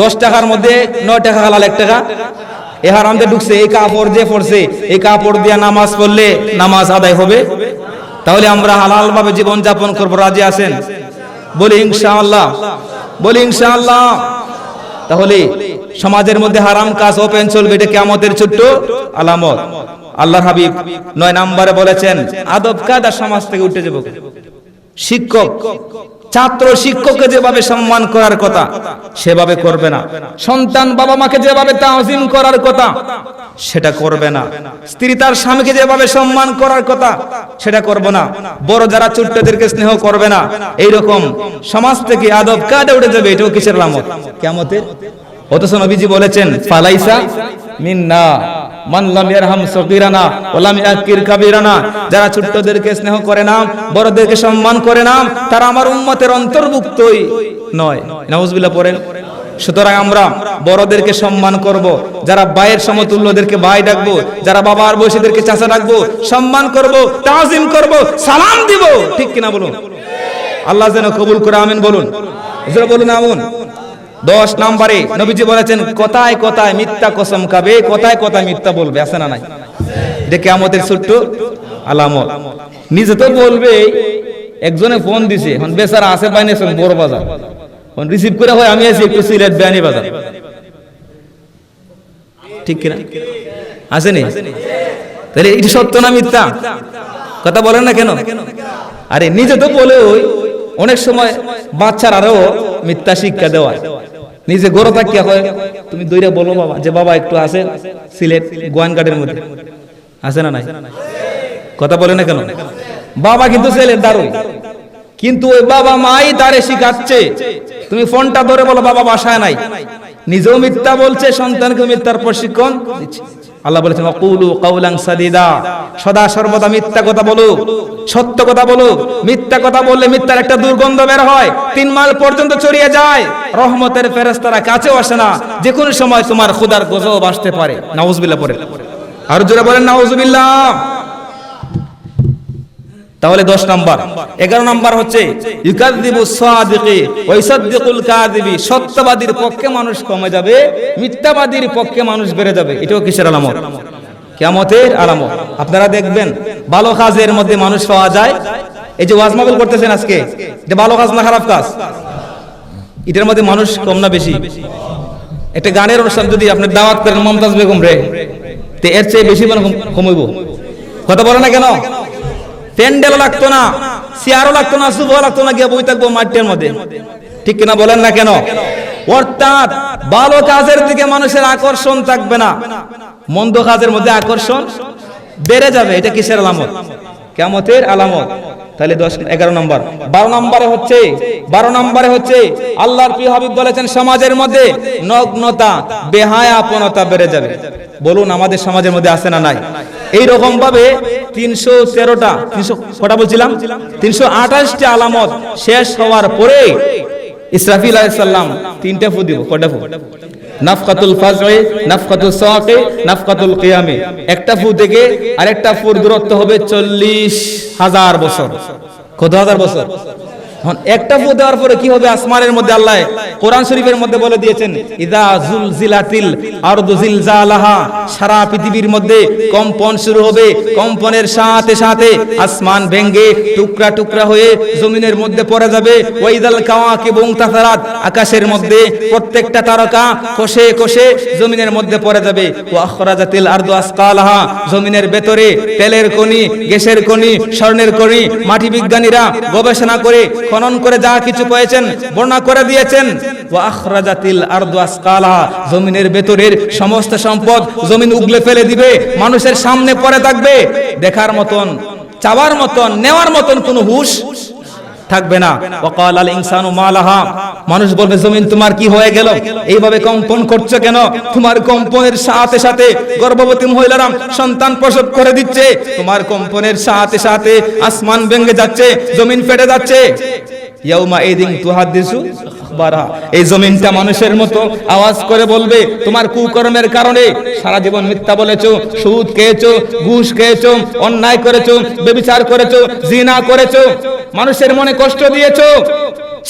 10 টাকার মধ্যে 9 টাকা হালাল, 1 টাকা। এ হারামতে ঢুকছে। এই কাপড় যে পড়ছে, এই কাপড় দিয়ে নামাজ পড়লে নামাজ আদায় হবে। তাহলে আমরা হালাল ভাবে জীবন যাপন করব, রাজি আছেন? বলি ইনশাআল্লাহ, বলি ইনশাআল্লাহ। তাহলে সমাজের মধ্যে হারাম কাজ ওপেন চলবে, এটা কিয়ামতের ছোট্ট আলামত। আল্লাহর হাবিব 9 নম্বরে বলেছেন, আদব কায়দা সমাজ থেকে উঠে যাবে। শিক্ষক ছাত্র শিক্ষককে যেভাবে সম্মান করার কথা সেভাবে করবে না, সন্তান বাবা মাকে যেভাবে তাজিম করার কথা সেটা করবে না, স্ত্রী তার স্বামীকে যেভাবে সম্মান করার কথা সেটা করবে না, বড় যারা ছোটদেরকে স্নেহ করবে না। এইরকম সমাজ থেকে আদব কায়দা উঠে যাবে। এটাও কিসের আলামত? কিয়ামতের। অথচ নবীজি বলেছেন, ফালাইসা মিন্না মান লাম ইয়ারহাম সগীরানা ওয়া লাম ইয়াকির কাবীরানা। যারা ছোটদেরকে স্নেহ করে না, বড়দেরকে সম্মান করে না, তারা আমার উম্মতের অন্তর্ভুক্তই নয়। নাউজুবিল্লাহ পড়েন। সুতরাং আমরা বড়দেরকে সম্মান করব, যারা ভাইয়ের সমতুল্য ওদেরকে ভাই ডাকবো, যারা বাবার বয়সীদেরকে চাচা ডাকবো, সম্মান করব, তাজিম করব, সালাম দিব। ঠিক কিনা বলুন? আল্লাহ যেন কবুল করে, আমিন বলুন। জোরে বলুন আমিন। 10 নম্বরে নবীজি বলেছেন, কথায় কথায় মিথ্যা কসম খাবে, কথায় কথায় মিথ্যা বলবে, আছে না নাই? এটা কিয়ামতের ছোট্ট আলামত। নিজে তো বলবে, একজনে ফোন দিছে, এখন বেচারা আছে বাইনে বড় বাজার, ফোন রিসিভ করে হয় আমি আছি একটু সিলেট বিয়ানি বাজার। ঠিক কিনা? আসেনি? তাহলে এটা সত্য না মিথ্যা? কথা বলেন না কেন? আরে নিজে তো বলে, ওই অনেক সময় বাচ্চারাও মিথ্যা শিক্ষা দেওয়া। নিজে গড়ে থাকিয়া হয়, তুমি দইরা বলো বাবা, যে বাবা একটু আছে সিলেট গোয়ানঘাটের মধ্যে, আছে না নাই? কথা বলে না কেন? বাবা কিন্তু ছেলের দারুই, কিন্তু ওই বাবা মাই তারে শিখাচ্ছে। তুমি ফোনটা ধরে বলো বাবা বাসায় নাই, নিজেও মিথ্যা বলছে, সন্তানকে মিথ্যার প্রশিক্ষণ দিচ্ছে। আল্লাহ বলেছেন, ওয়াকুলু কাওলান সাদিদা, সদা সর্বদা মিথ্যা কথা বলো, সত্য কথা বলো। মিথ্যা কথা বললে মিথ্যার একটা দুর্গন্ধ বের হয়, 3 মাইল পর্যন্ত ছড়িয়ে যায়, রহমতের ফেরেশতারা কাছেও আসে না, যে কোনো সময় তোমার খোদার গজব আসতে পারে। নাউজুবিল্লাহ পড়ে, আর জোরে বলেন নাউজুবিল্লাহ। তাহলে 10 নাম্বার। 11 নাম্বার হচ্ছে ইউকাযযিবুস সাদিকি ওয়া ইউসাদ্দিকুল কাযিবি, সত্যবাদীর পক্ষে মানুষ কমে যাবে, মিথ্যাবাদীর পক্ষে মানুষ বেড়ে যাবে। এটাও কিসের আলামত? কিয়ামতের আলামত। আপনারা দেখবেন ভালো কাজের মধ্যে মানুষ পাওয়া যায়। এই যে ওয়াজ মাহফিল করতেছেন আজকে, এটা ভালো কাজ না খারাপ কাজ? এটার মধ্যে মানুষ কম না বেশি? একটা গানের অনুষ্ঠান যদি আপনি দাওয়াত করেন মমতাজ বেগম রে, তে এর চেয়ে বেশি মানে কমইব? কথা বলে না কেন? প্যান্ডেলও লাগতো না, চেয়ারও লাগতো না, সুবও লাগতো না, গিয়ে বই থাকবো মাঠের মধ্যে। ঠিক কিনা বলেন না কেন? অর্থাৎ ভালো কাজের দিকে মানুষের আকর্ষণ থাকবে না, মন্দ কাজের মধ্যে আকর্ষণ বেড়ে যাবে। এটা কিসের আলামত? কিয়ামতের আলামত। তাহলে 11 নম্বর। 12 নম্বরে হচ্ছে আল্লাহর প্রিয় হাবিব বলেছেন, সমাজের মধ্যে নগ্নতা, বেহায়াপনতা বেড়ে যাবে। বলুন আমাদের সমাজের মধ্যে আছে না নাই? এই রকম ভাবে 313টা, 300 কটা বলছিলাম, 328টা আলামত শেষ হওয়ার পরে ইসরাফিল আলাইহিস সালাম 3টা ফু দিব। কটা ফু? নাফকাতুল ফাজঈ, নাফকাতুল সাওয়াকি, নাফকাতুল কিয়ামে। একটা ফু থেকে আরেকটা ফুর দূরত্ব হবে 40,000 বছর। কত হাজার বছর? একটা ফু দেওয়ার পরে কি হবে? আসমানের মধ্যে আল্লাহ কোরআন শরীফের মধ্যে বলে দিয়েছেন, ইযা যুলজিলাতিল আরদু জিলজালাহা, সারা পৃথিবীর মধ্যে কম্পন শুরু হবে। কম্পনের সাথে সাথে আসমান ভেঙে টুকরা টুকরা হয়ে জমিনের মধ্যে পড়ে যাবে। ওয়াইদাল কাওয়াকিবু ইনতাসারাত, আকাশের মধ্যে প্রত্যেকটা তারকা কোষে কোষে জমিনের মধ্যে পড়ে যাবে। ওয়া আখরাজাতিল আরদু আসকালাহা, জমিনের ভেতরে তেলের খনি, গ্যাসের খনি, স্বর্ণের খনি মাটি বিজ্ঞানীরা গবেষণা করে খনন করে যা কিছু পেয়েছেন বর্ণনা করে দিয়েছেন। ওয়া আখরাজাতিল আরদু আসকালাহা, জমিনের ভেতরের সমস্ত সম্পদ জমিন উগলে ফেলে দিবে, মানুষের সামনে পড়ে থাকবে। দেখার মতন, চাওয়ার মতন, নেওয়ার মতন কোনো হুঁশ থাকবে না। ওয়াকাল আল ইনসানু মালাহা, মানুষ বলবে জমিন তোমার কি হয়ে গেল, এইভাবে কম্পন করছো কেন? তোমার কম্পনের সাথে সাথে গর্ভবতী মহিলারা সন্তান প্রসব করে দিচ্ছে, তোমার কম্পনের সাথে সাথে আসমান ভেঙে যাচ্ছে, জমিন ফেটে যাচ্ছে। ইয়াউমা ইদিন তুহাদ্দিসু আখবারহা, এই জমিনটা মানুষের মতো আওয়াজ করে বলবে, তোমার কুকর্মের কারণে সারা জীবন মিথ্যা বলেছো, সুদ খেয়েছো, ঘুষ খেয়েছো, অন্যায় করেছো, ব্যভিচার করেছো, জিনা করেছো, মানুষের মনে কষ্ট দিয়েছো,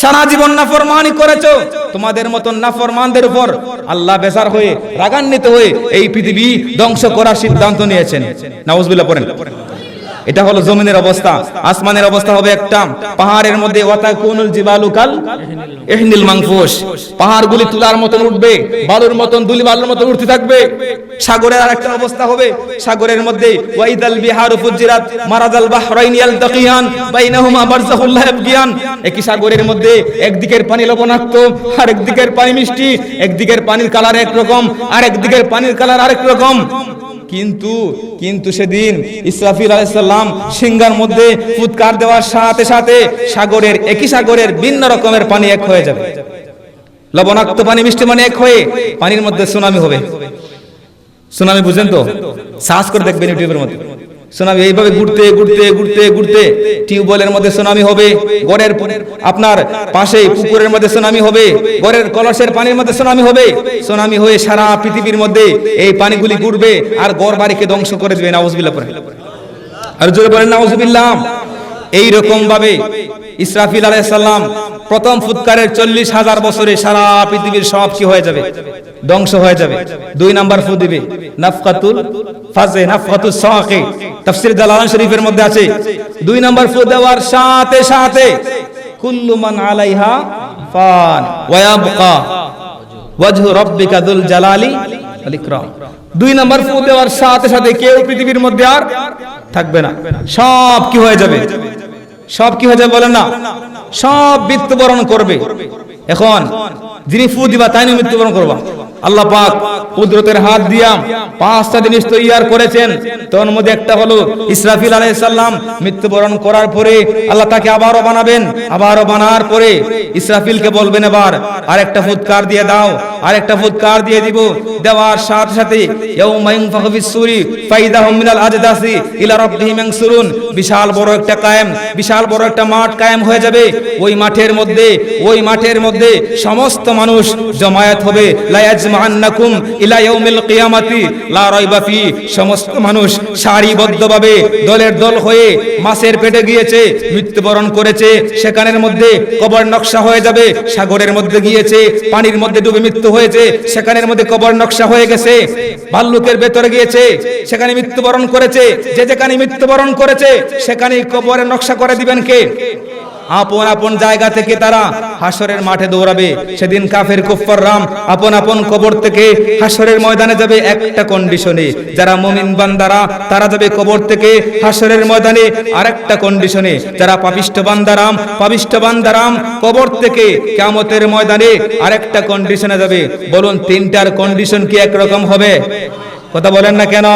সারা জীবন নাফরমানি করেছো। তোমাদের মতন নাফরমানদের উপর আল্লাহ বেজার হয়ে, রাগান্বিত হয়ে এই পৃথিবী ধ্বংস করার সিদ্ধান্ত নিয়েছেন। নাউজুবিল্লাহ পড়েন। এটা হলো জমিনের অবস্থা। আসমানের অবস্থা হবে একটা, পাহাড়ের মধ্যে ওয়াতাকুনুল জিবালু কাল ইহনিল মানফুশ, পাহাড়গুলি তুলার মতন উঠবে, বালুর মতন, দুলি বালুর মতন উঠতে থাকবে। সাগরের আরেকটা অবস্থা হবে, সাগরের মধ্যে ওয়াইদাল বিহারু ফুজিরাত মারাজাল বাহরাইন ইয়ালতাকিয়ান বাইনাহুমা বারযাখুল লা ইয়াবগিয়ান, একই সাগরের মধ্যে একদিকের পানি লবণাক্ত, আর একদিকের পানি মিষ্টি, একদিকের পানির কালার এক রকম, আর একদিকের পানির কালার আরেক রকম। কিন্তু সেদিন ইসরাফিল আলাইহিস সালাম সিংহার মধ্যে ফুৎকার দেওয়ার সাথে সাথে সাগরের, একই সাগরের ভিন্ন রকমের পানি এক হয়ে যাবে। লবণাক্ত পানি, মিষ্টি পানি এক হয়ে পানির মধ্যে সুনামি হবে। সুনামি বুঝেন তো? সার্চ করে দেখবেন ইউটিউবের মধ্যে, সুনামি এইভাবে ঘুরতে ঘুরতে ঘুরতে ঘুরতে টিউবওয়েলের মধ্যে সুনামি হবে, ঘরের আপনার পাশে পুকুরের মধ্যে সুনামি হবে, ঘরের কলসের পানির মধ্যে সুনামি হবে। সুনামি হয়ে সারা পৃথিবীর মধ্যে এই পানিগুলি ঘুরবে আর ঘর বাড়িকে ধ্বংস করে দেবে। নাউজুবিল্লাহ পড়েন, আর জোরে বলেন নাউজুবিল্লাহ। এই রকম ভাবে ইসরাফিল আলাইহিস সালাম প্রথম ফুৎকারের 40,000 বছরে সারা পৃথিবীর সব কি হয়ে যাবে? ধ্বংস হয়ে যাবে। 2 নাম্বার ফু দিবে, নাফকাতুল ফাজে, নাফকাতুস সাওয়াকি, তাফসীর জালালাইন শরীফের মধ্যে আছে। 2 নাম্বার ফু দেওয়ার সাথে সাথে কুল্লু মান আলাইহা ফান ওয়া ইয়াবকা ওয়াজহু রাব্বিকা যুল জালালি ওয়াল ইকরাম। 2 নাম্বার ফু দেওয়ার সাথে সাথে কেউ পৃথিবীর মধ্যে আর থাকবে না, সব কি হয়ে যাবে? সব কি হয়ে যাবে বলেন না? সব মৃত্যুবরণ করবে। এখন যিনি ফু দিবা তাই নিয়ে মৃত্যুবরণ করবা। আল্লাহ পাক কুদরতের হাত দিয়া 5টা জিনিস তৈয়ার করেছেন, তার মধ্যে একটা হলো ইসরাফিল আলাইহিস সালাম মৃত্যুবরণ করার পরে আল্লাহ তাকে আবারও বানাবেন, আবারও বানার পরে ইসরাফিলকে বলবেন এবার আরেকটা ফুৎকার দিয়ে দাও, আরেকটা ফুৎকার দিয়ে দিব। দেওয়ার সাথে সাথে ইয়াউমা ইনফাখু ফিস-সূরি ফাইদাহুম মিনাল আজদাসি ইলা রাব্বিহিম ইয়ানসুরুন, বিশাল বড় একটা কায়েম, বিশাল বড় একটা মাঠ কায়েম হয়ে যাবে। ওই মাঠের মধ্যে সমস্ত মানুষ জমায়েত হবে। লা ইয়াজমা'আন্নাকুম ইলা ইয়াউমিল কিয়ামাতি লা রাইবা ফি, সমস্ত মানুষ সারিবদ্ধভাবে দলের দল হয়ে মাছের পেটে গিয়েছে, মৃত্যুবরণ করেছে, সেখানের মধ্যে কবর নকশা হয়ে যাবে। সাগরের মধ্যে গিয়েছে, পানির মধ্যে ডুবে মৃত্যু হয়েছে, সেখানের মধ্যে কবর নকশা হয়ে গেছে। ভাল্লুকের ভেতরে গিয়েছে, সেখানে মৃত্যুবরণ করেছে। যে যেখানে মৃত্যুবরণ করেছে সেখানে কবরের নকশা করে দিবেন কে? আপন আপন জায়গা থেকে তারা হাসরের মাঠে দৌড়াবে। সেদিন কাফের কুফফাররাম আপন আপন কবর থেকে হাসরের ময়দানে যাবে একটা কন্ডিশনে। যারা মুমিন বান্দারা তারা যাবে কবর থেকে হাসরের ময়দানে আরেকটা কন্ডিশনে। যারা পাপিষ্ঠ বান্দারাম কবর থেকে কিয়ামতের ময়দানে আরেকটা কন্ডিশনে যাবে। বলুন 3টার কন্ডিশন কি একরকম হবে? কথা বলেন না কেন?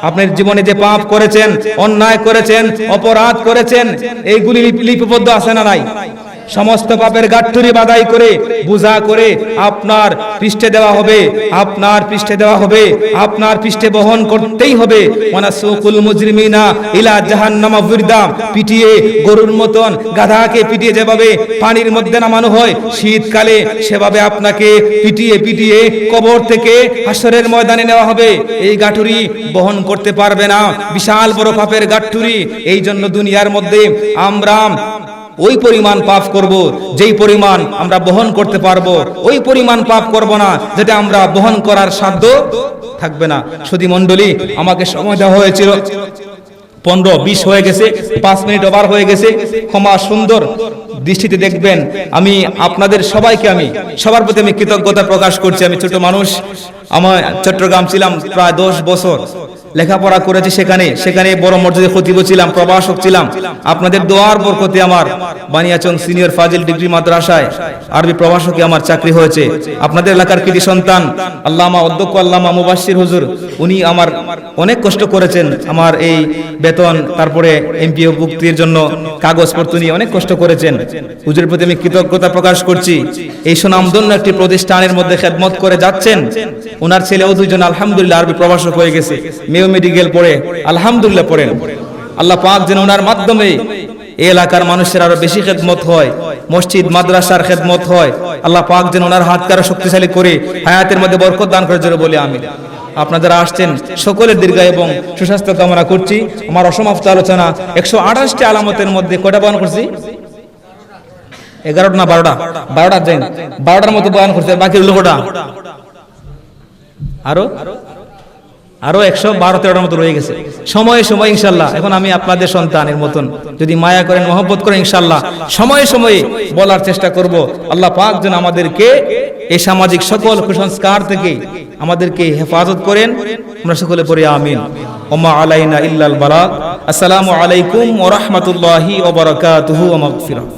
আপনার জীবনে যে পাপ করেছেন, অন্যায় করেছেন, অপরাধ করেছেন, এইগুলি লিপিবদ্ধ আছে না নাই? সমস্ত পাপের গাঁটছড়ি বাঁধাই করে বোঝা করে আপনার পৃষ্ঠে দেওয়া হবে, আপনার পৃষ্ঠে বহন করতেই হবে। ওয়ানাসুকুল মুজরিমিনা ইলা জাহান্নামা ফিরদা, পিটিয়ে গরুর মতন গাধাকে পিটিয়ে যেভাবে পানির মধ্যে নামানো হয় শীতকালে, সেভাবে আপনাকে পিটিয়ে পিটিয়ে কবর থেকে হাসরের ময়দানে নেওয়া হবে। এই গাঁটুরি বহন করতে পারবে না, বিশাল বড় পাপের গাঁটুরি। এই জন্য দুনিয়ার মধ্যে আমরা ওই পরিমাণ পাপ করব যেই পরিমাণ আমরা বহন করতে পারবো, ওই পরিমাণ পাপ করব না যেটা আমরা বহন করার সাধ্য থাকবে না। সুধী মণ্ডলী, আমাকে সময় দেওয়া হয়েছিল 15-20 হয়ে গেছে, 5 মিনিট ওভার হয়ে গেছে। ক্ষমা সুন্দর দৃষ্টিতে দেখবেন। আমি আপনাদের সবাইকে সবার প্রতি আমি কৃতজ্ঞতা প্রকাশ করছি। আমি ছোট মানুষ, আমার চট্টগ্রাম ছিলাম প্রায় 10 বছর, লেখাপড়া করেছি সেখানে বড় মর্যাদায় খতিব ছিলাম, প্রভাষক ছিলাম। আপনাদের দোয়ার বরকতে আমার বানিয়াচং সিনিয়র ফাজিল ডিগ্রি মাদ্রাসায় আরবি প্রভাষকে আমার চাকরি হয়েছে। আপনাদের এলাকার কৃতি সন্তান অধ্যক্ষ আল্লামা মুবাশশির হুজুর, উনি আমার অনেক কষ্ট করেছেন। আমার এই বেতন, তারপরে এমপিও ভুক্তির জন্য কাগজপত্র নিয়ে অনেক কষ্ট করেছেন। হুজুরের প্রতি আমি কৃতজ্ঞতা প্রকাশ করছি। এই সুনামধন্য একটি প্রতিষ্ঠানের মধ্যে খেদমত করে যাচ্ছেন। ওনার ছেলেও 2 জন আলহামদুলিল্লাহ আরবি প্রভাষক হয়ে গেছে, মেও মেডিকেল পড়ে আলহামদুলিল্লাহ পড়েন। আল্লাহ পাক যেন ওনার মাধ্যমে এই এলাকার মানুষের আরো বেশি খেদমত হয়, মসজিদ মাদ্রাসার খেদমত হয়। আল্লাহ পাক যেন ওনার হাতকে আরো শক্তিশালী করে হায়াতের মধ্যে বরকত দান করে জোরে বলি আমিন। আপনারা আসছেন সকলের দীর্ঘায়ু এবং সুস্বাস্থ্য কামনা করছি। আমার অসমাপ্ত আলোচনা 128টি আলামতের মধ্যে কয়টা বয়ান করছি? 11টা না 12টা যাই 12টার মতো বয়ান করছি, বাকি হলো কটা? আরো 112-13টার মতো রয়ে গেছে। সময়ে সময় ইনশাল্লাহ, এখন আমি আপনাদের সন্তানের মতন যদি মায়া করেন, মহব্বত করেন, ইনশাল্লাহ সময়ে সময়ে বলার চেষ্টা করব। আল্লাহ পাক যেন আমাদেরকে এই সামাজিক সকল কুসংস্কার থেকে আমাদেরকে হেফাজত করেন। আমরা সকলে পড়ি আমিন। ওমা আলাইনা ইল্লাল বালাগ। আসসালামু আলাইকুম ওয়া রাহমাতুল্লাহি ওয়া বারাকাতুহু ওয়া মাগফিরাহ।